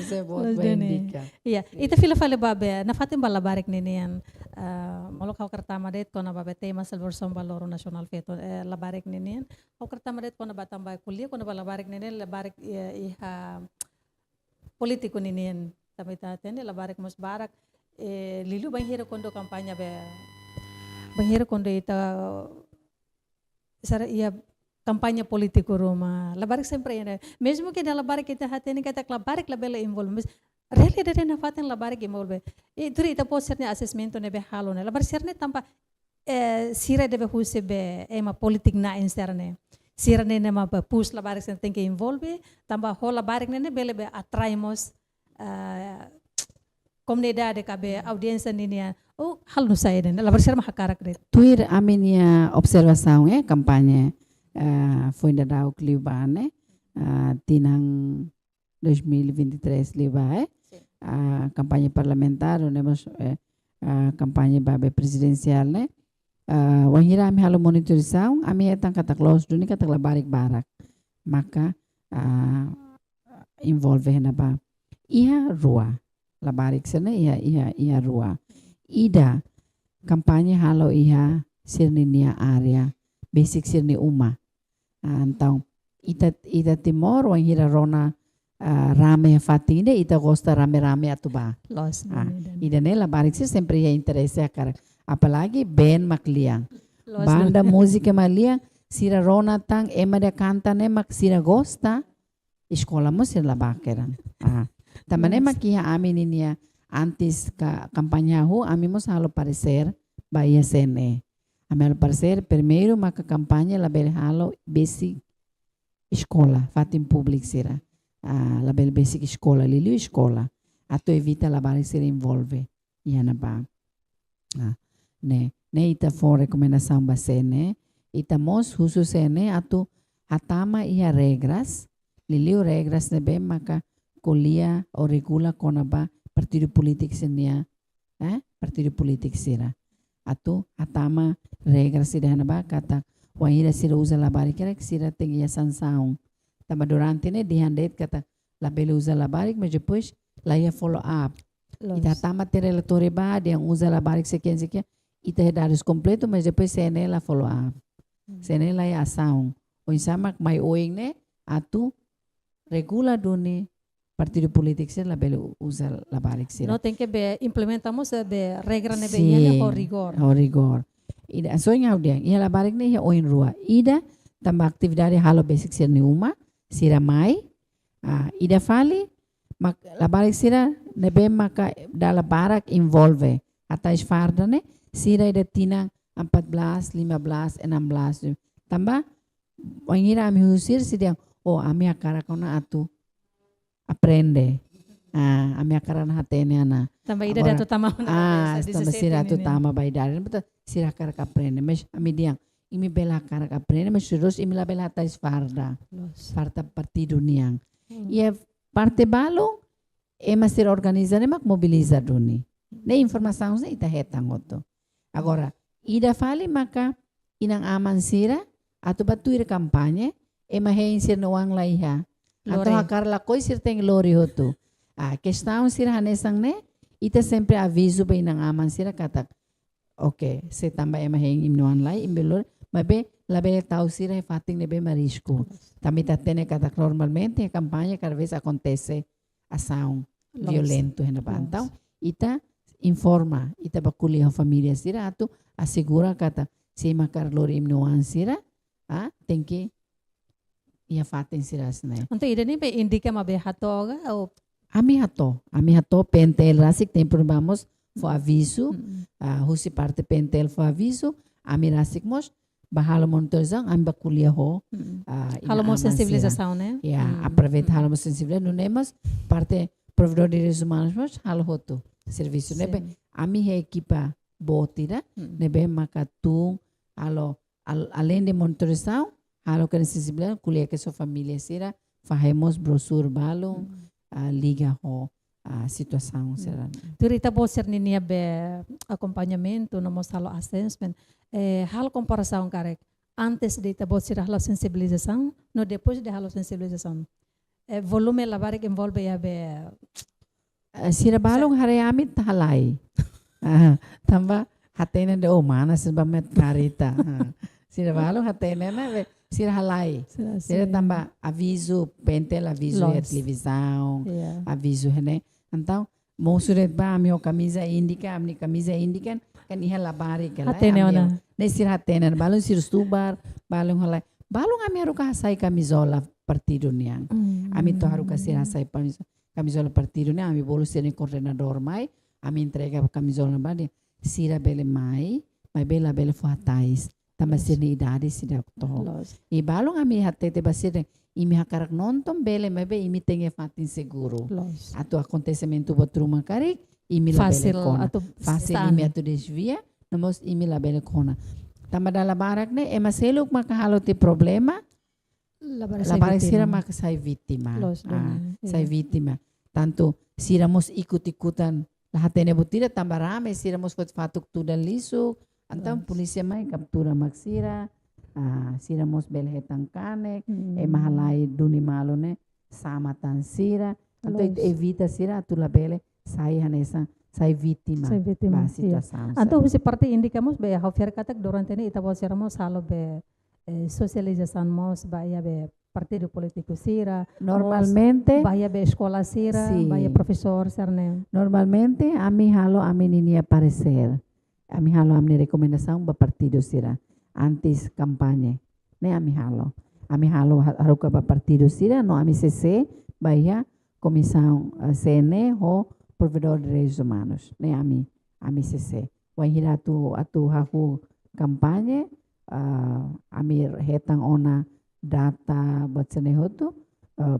Você pode Los Dene. indicar. Iya, ita fila fale babe, na fatin bala barik ninian. Malo kau kertama det kona babe tema Salvação Valoro Nacional feto la barik ninian. Kau kertama det kona batambay kuliah kona bala barik ninian la barik iha politiko ninian. Tapi taten la barik mos barak lilu banghira kondo kampanya be. Banghira kondo ita sara ia kampanye politiko rumah. La barik sempre ya. Mesmo que na la barik kita hateni kata la barik la bela involve. Really dere na faten la barik involve. E turi ita pode ser ne assessmento ne be halo ne. La barik ser ne tampa sira deve huse be ema politik na interne. Sira ne ma pus la barik sen tem que involve. Tamba ho la barik ne bele be atraimos comunidade cabe audiência ninia. Oh hal no sai ne. La barik ser ma hakarak det. Tuir a minha observação é campanha foi da Dau Clibane, tinang 2023 Liba, campanha parlamentar, nemos campanha babe presidencial, né? Wahira ami halo monitorização, ami etang kata close duni kata barik barak, maka envolve na ba. Ia rua, la barik sana ia rua. Ida campanha halo ia sirninia area, basic sirni uma. Então, ita Timor, o hira rona rame fatine, ita gosta rame atuba. Los. Ida nela barik se sempre ia interesse a cara. Apalagi band makliang. Banda música maliang, sira rona tang ema de canta ne mak sira gosta, escola mo sira la bakeran. Tamane makia ami ninia antes ka kampanya hu ami mo halo parecer ba ISNE. A meu parecer, primeiro uma campanha la bel halo basic escola, fatim public será. La bel basic escola, lilu escola. Ato evita la bari ser envolve. Iana ba. Ne ita for recomendação base ne. Ita mos husu sene ato hatama ia regras. Lilu regras ne bem maka kuliah o regula kona ba partido politik senia. Partido politik será. Ato atama regra sira na ba kata wahira sira usa la barik kira sira tem ia sansaung tama durante ne dihandet kata la bela usa la barik mas depois la ia follow up ita tama ter relatore ba dia usa la barik sekian ita dados completo mas depois sene la follow up sene la ia asaung o insamak mai oing ne atu regula duni partido politik sira la bela usa la barik sira no tem que be implementamos be regra ne be ia ho rigor. O rigor. Ida sonha dia, ia la barik ne ia oin rua. Ida tambah atividade halo basic sira ni uma, sira mai. Ida fali mak la barik sira ne be maka dala barak involve. Atais farda ne sira ida tinang 14, 15, 16. Tambah wangira ami husir sidiang ami akara kona atu aprende. Ami akaran hatene ana. Tambah ida datu tama Tambah sira tu tama baidare. Betul sira karak aprende. Mas ami diang imi bela karak aprende. Mas terus imi la bela tais farda. Farda partido niang. Ia parte balong ema ser organiza ne mak mobiliza duni. Ne informação ne ita hetang oto. Agora ida fali maka inang aman sira atau batuir kampanye ema hein sir noang laiha. Atau akar la koi sir teng lori hotu. Questão sira hanesang ne ita sempre aviso bem nang aman sira kata okay se tambah ema heng imnuan lai imbelor mabe labe tau sira fating nebe marisco também tá tene kata normalmente a campanha cada vez acontece ação violento na bantão ita informa ita bakuli a família sira atu assegura kata se makar lor imnuan sira tem que ia fating sira ne untuk ida ni be indika mabe hatoga au Ami hato pentel rasik tempo vamos fo aviso husi parte pentel fo aviso ami rasik mos bahalo monitorizang ami bakulia ho halo mo sensibilização né aproveita halo mo sensibilização não nemos parte provedor de recursos humanos mos halo hoto serviço nebe ami he equipa botira nebe makatung halo além de monitorização halo que sensibilização kulia que sua família será fazemos brosur balong liga ho situação será. Turita bo ser ninia be acompanhamento no mos halo assessment halo comparação karek antes de ta bo ser halo sensibilização no depois de halo sensibilização volume labarik envolve ya be Sira balong hari amit halai. Tamba hatena de mana sebamet karita. Sira balong hatena na sira halai. Sira tamba aviso, pentel aviso ya televisão, aviso hene. Então, mosuret ba amio camisa indica, amni camisa indican kan iha labari kala. Hatene ona. Ne sira hatena balong sir stubar, balong halai. Balong ami haru kasai camisola partido niang. Ami to haru kasih hasai camisola partido niang. Ami bolu sini coordenador mai. Ami entrega camisola bade. Sira bele mai bela bele fuatais. Tama sini idade sida to. E balong ami hatete basire. Imi hakarak nonton bele mebe imi tenge fatin seguro. Atu acontecimento botruma karik. Imi la bele kona. Fácil imi atu desvia. Namos imi la bele kona. Tama dala barak ne emaseluk makahalo ti problema. Labarak sira maka sai vítima. Sai vítima. Tanto siramos ikut-ikutan lahatene butira tambah rame siramos fatuk tudan lisu. Antam polisi mai kaptura maksira. Siramos belhetang kanek. Mahalai duni malo ne sama tan sira. Anto evita sira tu labele sai hanesa. Sai vítima. Anto seperti indicamos be haver katak durante ini ita seramos halo be socialização mos bahia be partido político sira. Normalmente bahia be escola sira, bahia professor serne. Normalmente ami halo ami nini aparecer. Ami halo ami recomendação ba partido sira antes kampanye. Ne ami halo. Ami halo haruka ba partido sira no ami CC bahia comissão CN ho provedor de direitos humanos, né, ami CC. Wahira atu haku kampanye, ami hetang ona data buat senehotu,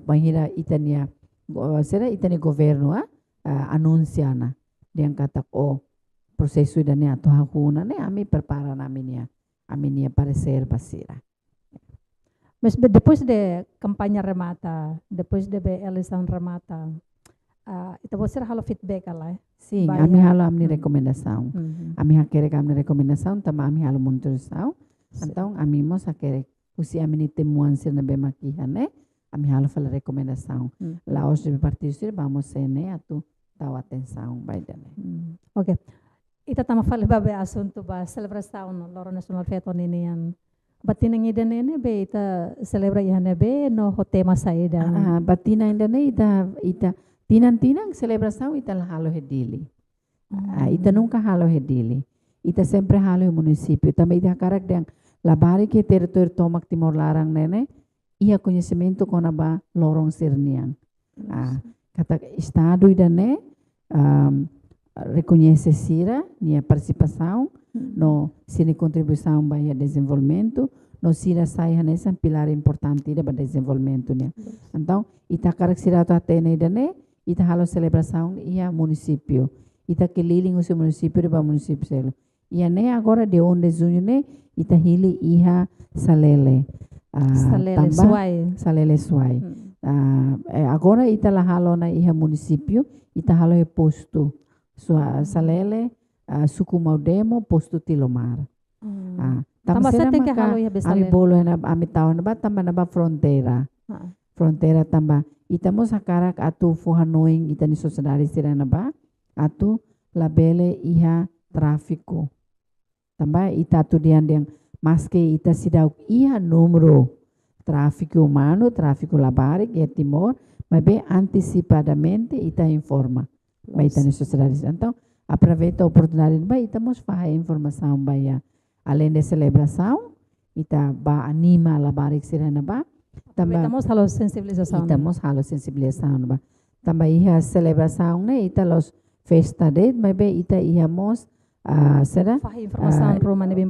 wahira itania, itania governo anunciana, dia kata prosesu dane atu haku na ne ami prepara aminia parecer basira. Mas depois de kampanye remata, depois de eleição remata, ita você halo feedback ala. Sim, ami halo amni recomendação. Ami hakere amni recomendação, tama ami halo monitoração. Então ami mos hakere usi ami temuan sir na bemakihan ne, ami halo fala recomendação. La os de partido sir vamos sene atu tahu atenção by dane. Okay. Ita tama fala ba assunto ba celebração loro national feto ninian. Batina ngida nene be ita celebra ihane be no ho tema saida. Batina indane ita tinang celebração ita halo hedili. Ita nunca halo hedili. Ita sempre halo município. Também ita karak yang labari que território tomak Timor Larang nene ia conhecimento kona ba lorong sirniang. Kata estado idane reconhece sira nia participação no sini contribuição para desenvolvimento no sira sai nessa pilar importante para desenvolvimento nia. Então ita karak sira to atene idane ita halo celebração ia município. Ita keliling usi município ba município selo. Ia ne agora de onde junho ne ita hili iha salele. Salele suai. Agora ita la halo na iha município, ita halo e posto. Salele suku Maudemo posto Tilomar. Tama sete ke halo iha besalele. Ami bolo na ami tahu na ba tamba na ba fronteira. Fronteira tamba ita mo sakarak atu fuhanoing ita ni sociedade sirena ba atu labele iha tráfico. Tamba ita tu dian maske ita sidau iha número tráfico humano, tráfico labarik e Timor, mas bem antecipadamente ita informa. Ba ita ni sociedade. Então, aproveita a oportunidade ba ita mos faha informação ba ya. Além de celebração, ita ba anima labarik sirena ba. Estamos halo sensibilização. Estamos halo sensibilização ba. Tamba iha celebração ne ita los festa date, mas bem ita iha mos será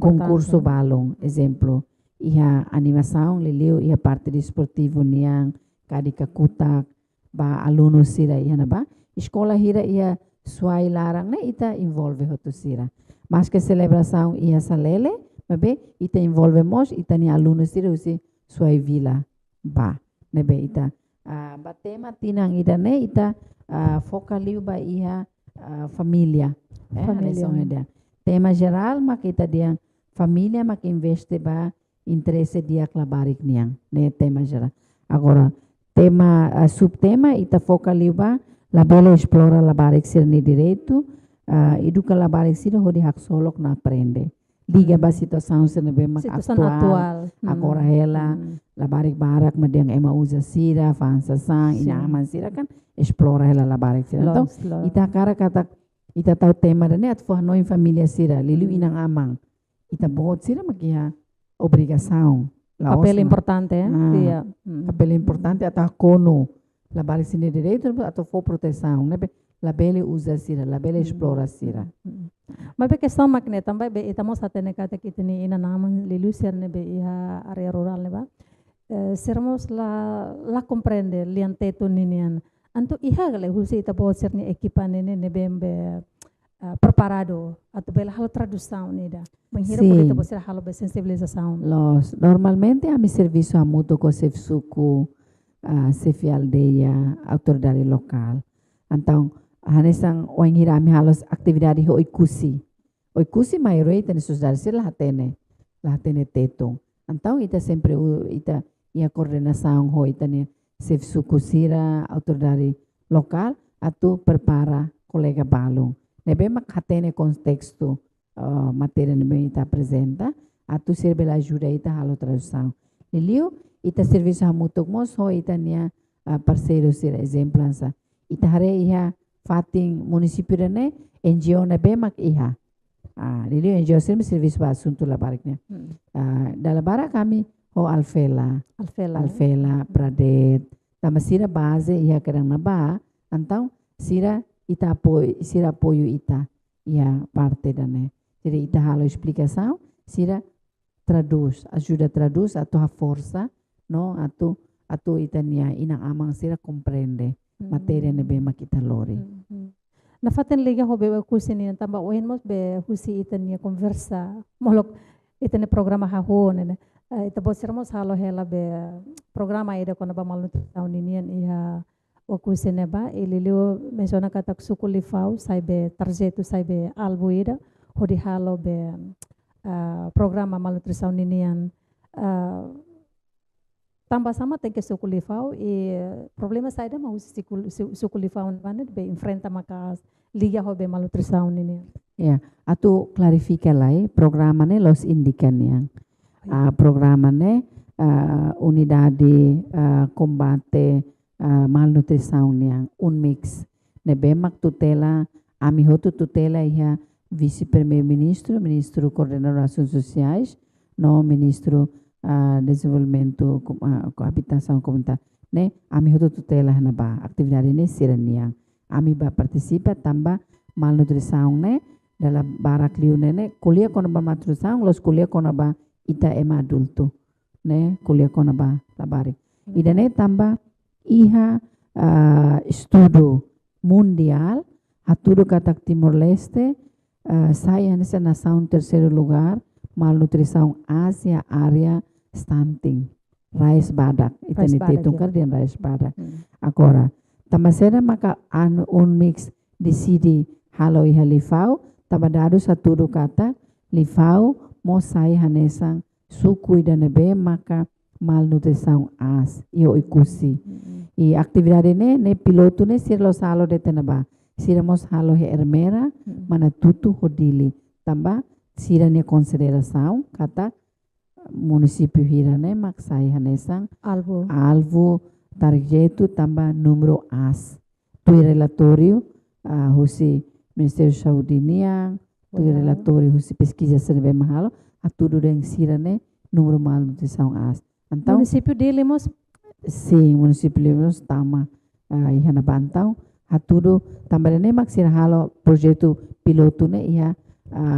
concurso balong, exemplo. Iha animação liliu iha parte desportivo niang kadika kutak ba aluno sira iha na ba. Escola hira iha suai larang ne ita envolve hotu sira. Mas que celebração iha salele, mas bem ita envolve mos ita ni aluno sira usi suai vila. Ba, nebe ita. Ba tema tinang ida ne ita focaliu ba iha família. Família. Tema geral mak ita dia família mak investe ba interesse dia klabarik niang. Ne tema geral. Agora tema subtema ita focaliba labela explora labarik sira ni direito educa labarik sira hodi hak solok na aprende liga ba situação sira bem mak Situação atual atual. agora ela labarik barak madiang ema usa sira fansa sang Sim. ina aman sira kan explora ela labarik sira então Los. ita cara kata ita tahu tema dane at for noi família sira lilu inang amang ita bot sira makia obrigação la Papel osma. importante, Ah. iya. Papel importante atau kono labarik sini direito atau for proteção né labele usa sira labele explora sira Mas be questão makne também be itamos atene kata kita ni ina naman lilu ser ne be iha area rural ne ba. Sermos la comprende liante tu ninian. Anto iha gale husi ita bo ser ni equipa ne be preparado atau bela halo tradução ne da. Menghira Sim. por ita bo ser halo be sensibilização. los normalmente a mi serviço a mutuo com Sefsuku Sefi aldeia autoridade local então hanesang oingira mi halos atividade ho oikusi maioria tem sociedade sila hatene teto então ita sempre ita ia coordenação ho ita ne Sefsuku sira autoridade local atu prepara colega balung nebe mak hatene contexto matéria nebe ita apresenta atu serve la ajuda ita halo tradução liliu ita serviço hamutok mos ho ita nia parceiro sira exemplo ansa ita hare iha fating município ne NGO nebe mak iha liliu NGO sira serviço ba assunto la baraknya dalam bara kami ho alfela pradet tama sira base iha kadang naba antau sira ita apoio ita ia parte dane jadi ita halo explicação sira ajuda traduz atau a força no atau ita nia inang amang sira compreende matéria nebe makita lori Na faten liga ho be kusi ni tamba ohin mos be husi ita ni conversa molok ita ni programa ha ho ne ita bo sermos halo hela be programa ida kona ba malu tahun ini iha o kusi ne ba ililio menciona kata sukulifau sai be tarjetu sai be albu ida ho di halo be programa malnutrição ninian tambah sama tem que sukulifau e problema saída mas sukulifau né be enfrenta macas liga ho be malnutrição ninian ya atu clarifica lai programa ne los indican yang programa ne unidade combate malnutrição yang mix nebe mak tutela ami hotu tutela iha vice-primeiro-ministro, ministro coordenador de ações sociais, no ministro desenvolvimento habitação comunitária, né? Ami hoto tutela na ba atividade ne siraniang. Ami ba participa tamba malnutrição né? Dalam barak liu ne kuliah kona ba malnutrição, los kuliah kona ba ita ema adulto, né? Kuliah kona ba labari. Ida ne tamba iha estudo mundial hatudo katak Timor Leste saya nessa nação terceiro lugar malnutrição Ásia área stunting rice badak itu tungkar dia rice badak agora tamasera maka mix decide halo iha lifau tabadado satudo kata lifau mo saya hanesang suku ida nebe maka malnutrição as io ikusi e atividade ne piloto ne sirlo salo de tenaba siramos halo he ermera mana tutu hodili tamba sira ne consideração kata município hira ne maksai hanesang alvo tarjeto tamba número as tu relatório husi Ministério de Saúde niang tu relatório husi pesquisa serve mahalo atudo deng sira ne número malnutrição as então município dele mos sim município lemos tama ihana bantau hatudo também nem maksir halo projeto piloto ne ia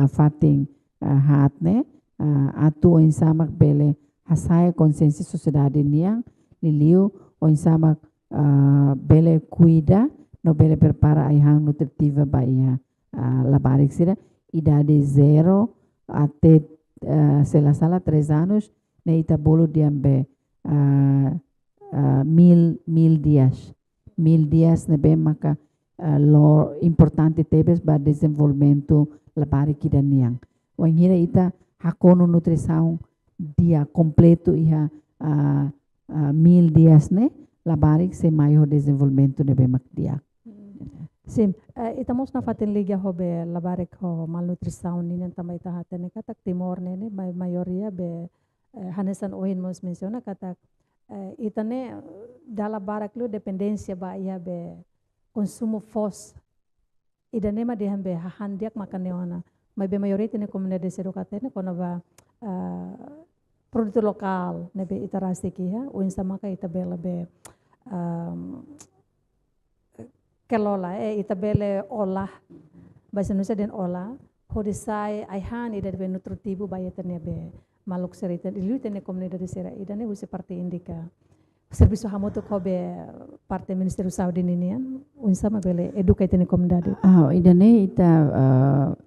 fating hat ne atu insamak bele hasaya konsensi sociedade niang liliu insamak bele cuida no bele prepara ayang nutritiva ba ia labarik sira idade 0 até sala 3 anos ne ita bolo diambe 1000 dias nebe maka lo importante tebes ba desenvolvimento labari kidaniang wangira ita hakono nutrição dia completo iha 1000 dias ne labarik se maior desenvolvimento nebe makdiak. Sim, estamos na fatin liga hobe labarek ho malnutrição ninen também tá hatene katak timor nene maioria be hanesan ohin mos menciona katak itane dala barak lu dependência ba ia be consumo fos idane ma de hambe handiak makaneona mas be maioria tene comunidade seru katene kona ba produto lokal nebe itarasi kia uin sama ka itabela be kelola itabele olah bahasa Indonesia dan olah hodisai aihan ida be nutritivo bayatane be maluk serita ilu tene comunidade sera idane usi parte indika serviço hamoto kobe parte Ministério Saúde ninian unsama bele educa tene comunidade Idane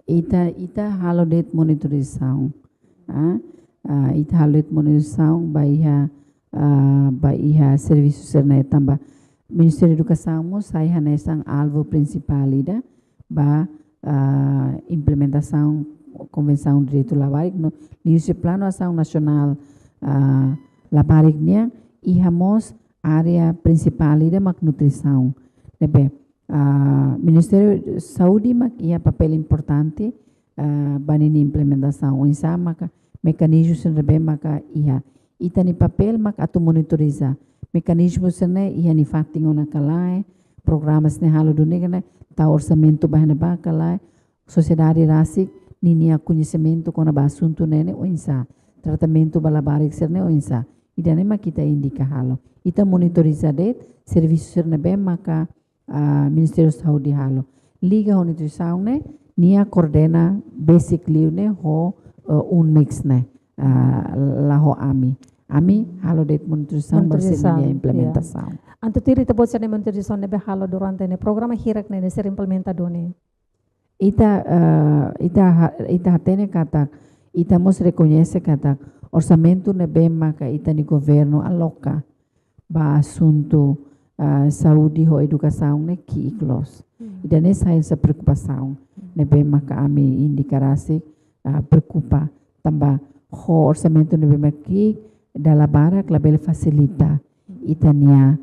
ita halodet monitorização ita halodet monitorização baiha serviço serna tamba Ministério da Educação mo sai hanesang alvo principal ida ba implementação Convenção do Direito Labarik no Niusi Plano Ação Nacional Labarik nia ihamos área principal ida mak nutrição nebe Ministério da Saúde mak ia papel importante banini implementação insa maka mecanismo nebe maka ia itani papel mak atu monitoriza mekanisme sene ia ni fatingo na kalai programas ne halo dunia ta orçamento bahana ba kalai sociedade rasik ninia conhecimento kona ba assunto nene o insa tratamento balabarik serne o insa idane ma kita indika halo ita monitoriza det serviço serne be maka Ministério Saúde halo liga nutrição ne nia coordena basically ne ho mix ne la ho ami halo det monitorização bersedia implementação. Anto tiri tebot sa monitorização nebe halo durante ne programa hirak ne ser implementado ne. Ita hatene kata ita mos reconhece kata orçamento nebe maka ita ni governo aloca ba assunto saúde ho educação ne ki iklos. Ida ne sai essa preocupação nebe maka ami indicarase preocupa tamba ho orçamento nebe maki dalla barak label facilita itania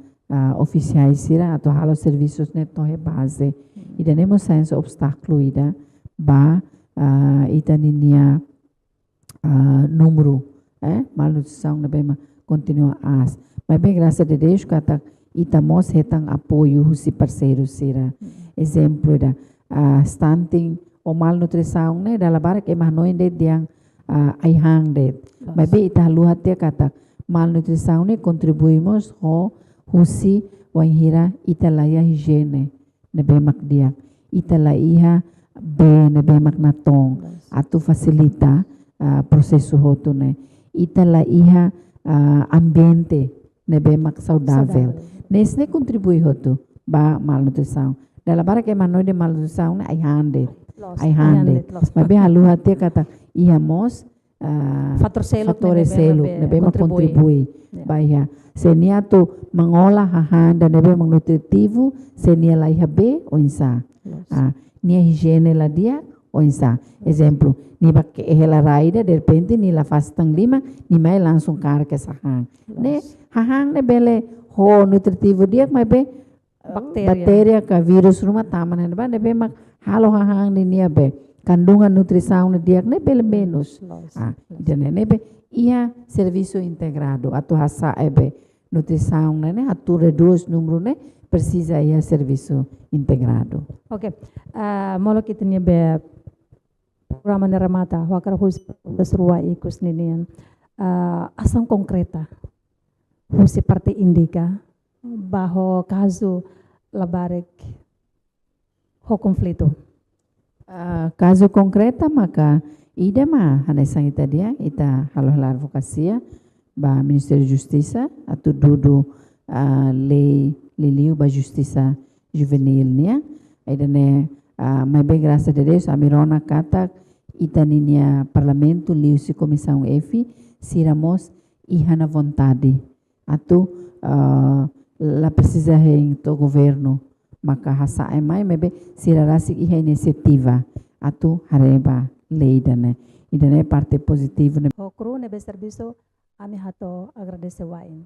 oficiais sira atau halo serviços ne tohe base ida nemo sense obstáculo ida ba itania número malnutrição ne bema continua as mas bem graças a Deus kata itamos hetang apoio husi parceiros sira exemplo da stunting o malnutrição ne dalla barak emah noinde diang aihang det mas bem ita luhat dia kata malnutrição ne contribuímos ho husi wanhira italaya higiene nebe makdiak italaiha be nebe maknatong atu facilita processo hoto ne italaiha ambiente nebe mak saudável nesne contribui hoto ba malnutrição dala bara que manoi de malnutrição ne ai hande mas bem halu hati kata ihamos fator selo nebe mak contribui bahia senia tu mengolah hahan dan nebe nutritivo senia la ihabe o insa nia higiene la dia o insa exemplo ni bak hela raida de repente ni la fastang lima ni mai langsung kar ke sahang ne hahang ne bele ho nutritivo dia mai be bakteria ka virus rumah taman ne ba nebe mak halo hahang ni nia be kandungan nutrição ne dia ne bele menos dan nebe ia serviço integrado atu hasa ebe nutrição né atu reduz número né precisa ia serviço integrado. Okay. Molo kita nya be programa ne ramata wakar hus dasrua ikus ninian ação concreta husi parte indica bajo caso labarek ho conflito. Caso concreta maka ida ma hanesang ita dia ita halo-halo advokasia ba Ministério da Justiça atu dudu lei liliu ba justiça juvenil nia ida ne mai bem graças a Deus a mirona kata ita ninia parlamento liu si comissão F siramos ihana vontade atu la precisa em to governo maka hasa mai be sirarasi iha iniciativa atu hareba lei dane idane parte positivo ne o cru ne be serviço ami hato agradece wain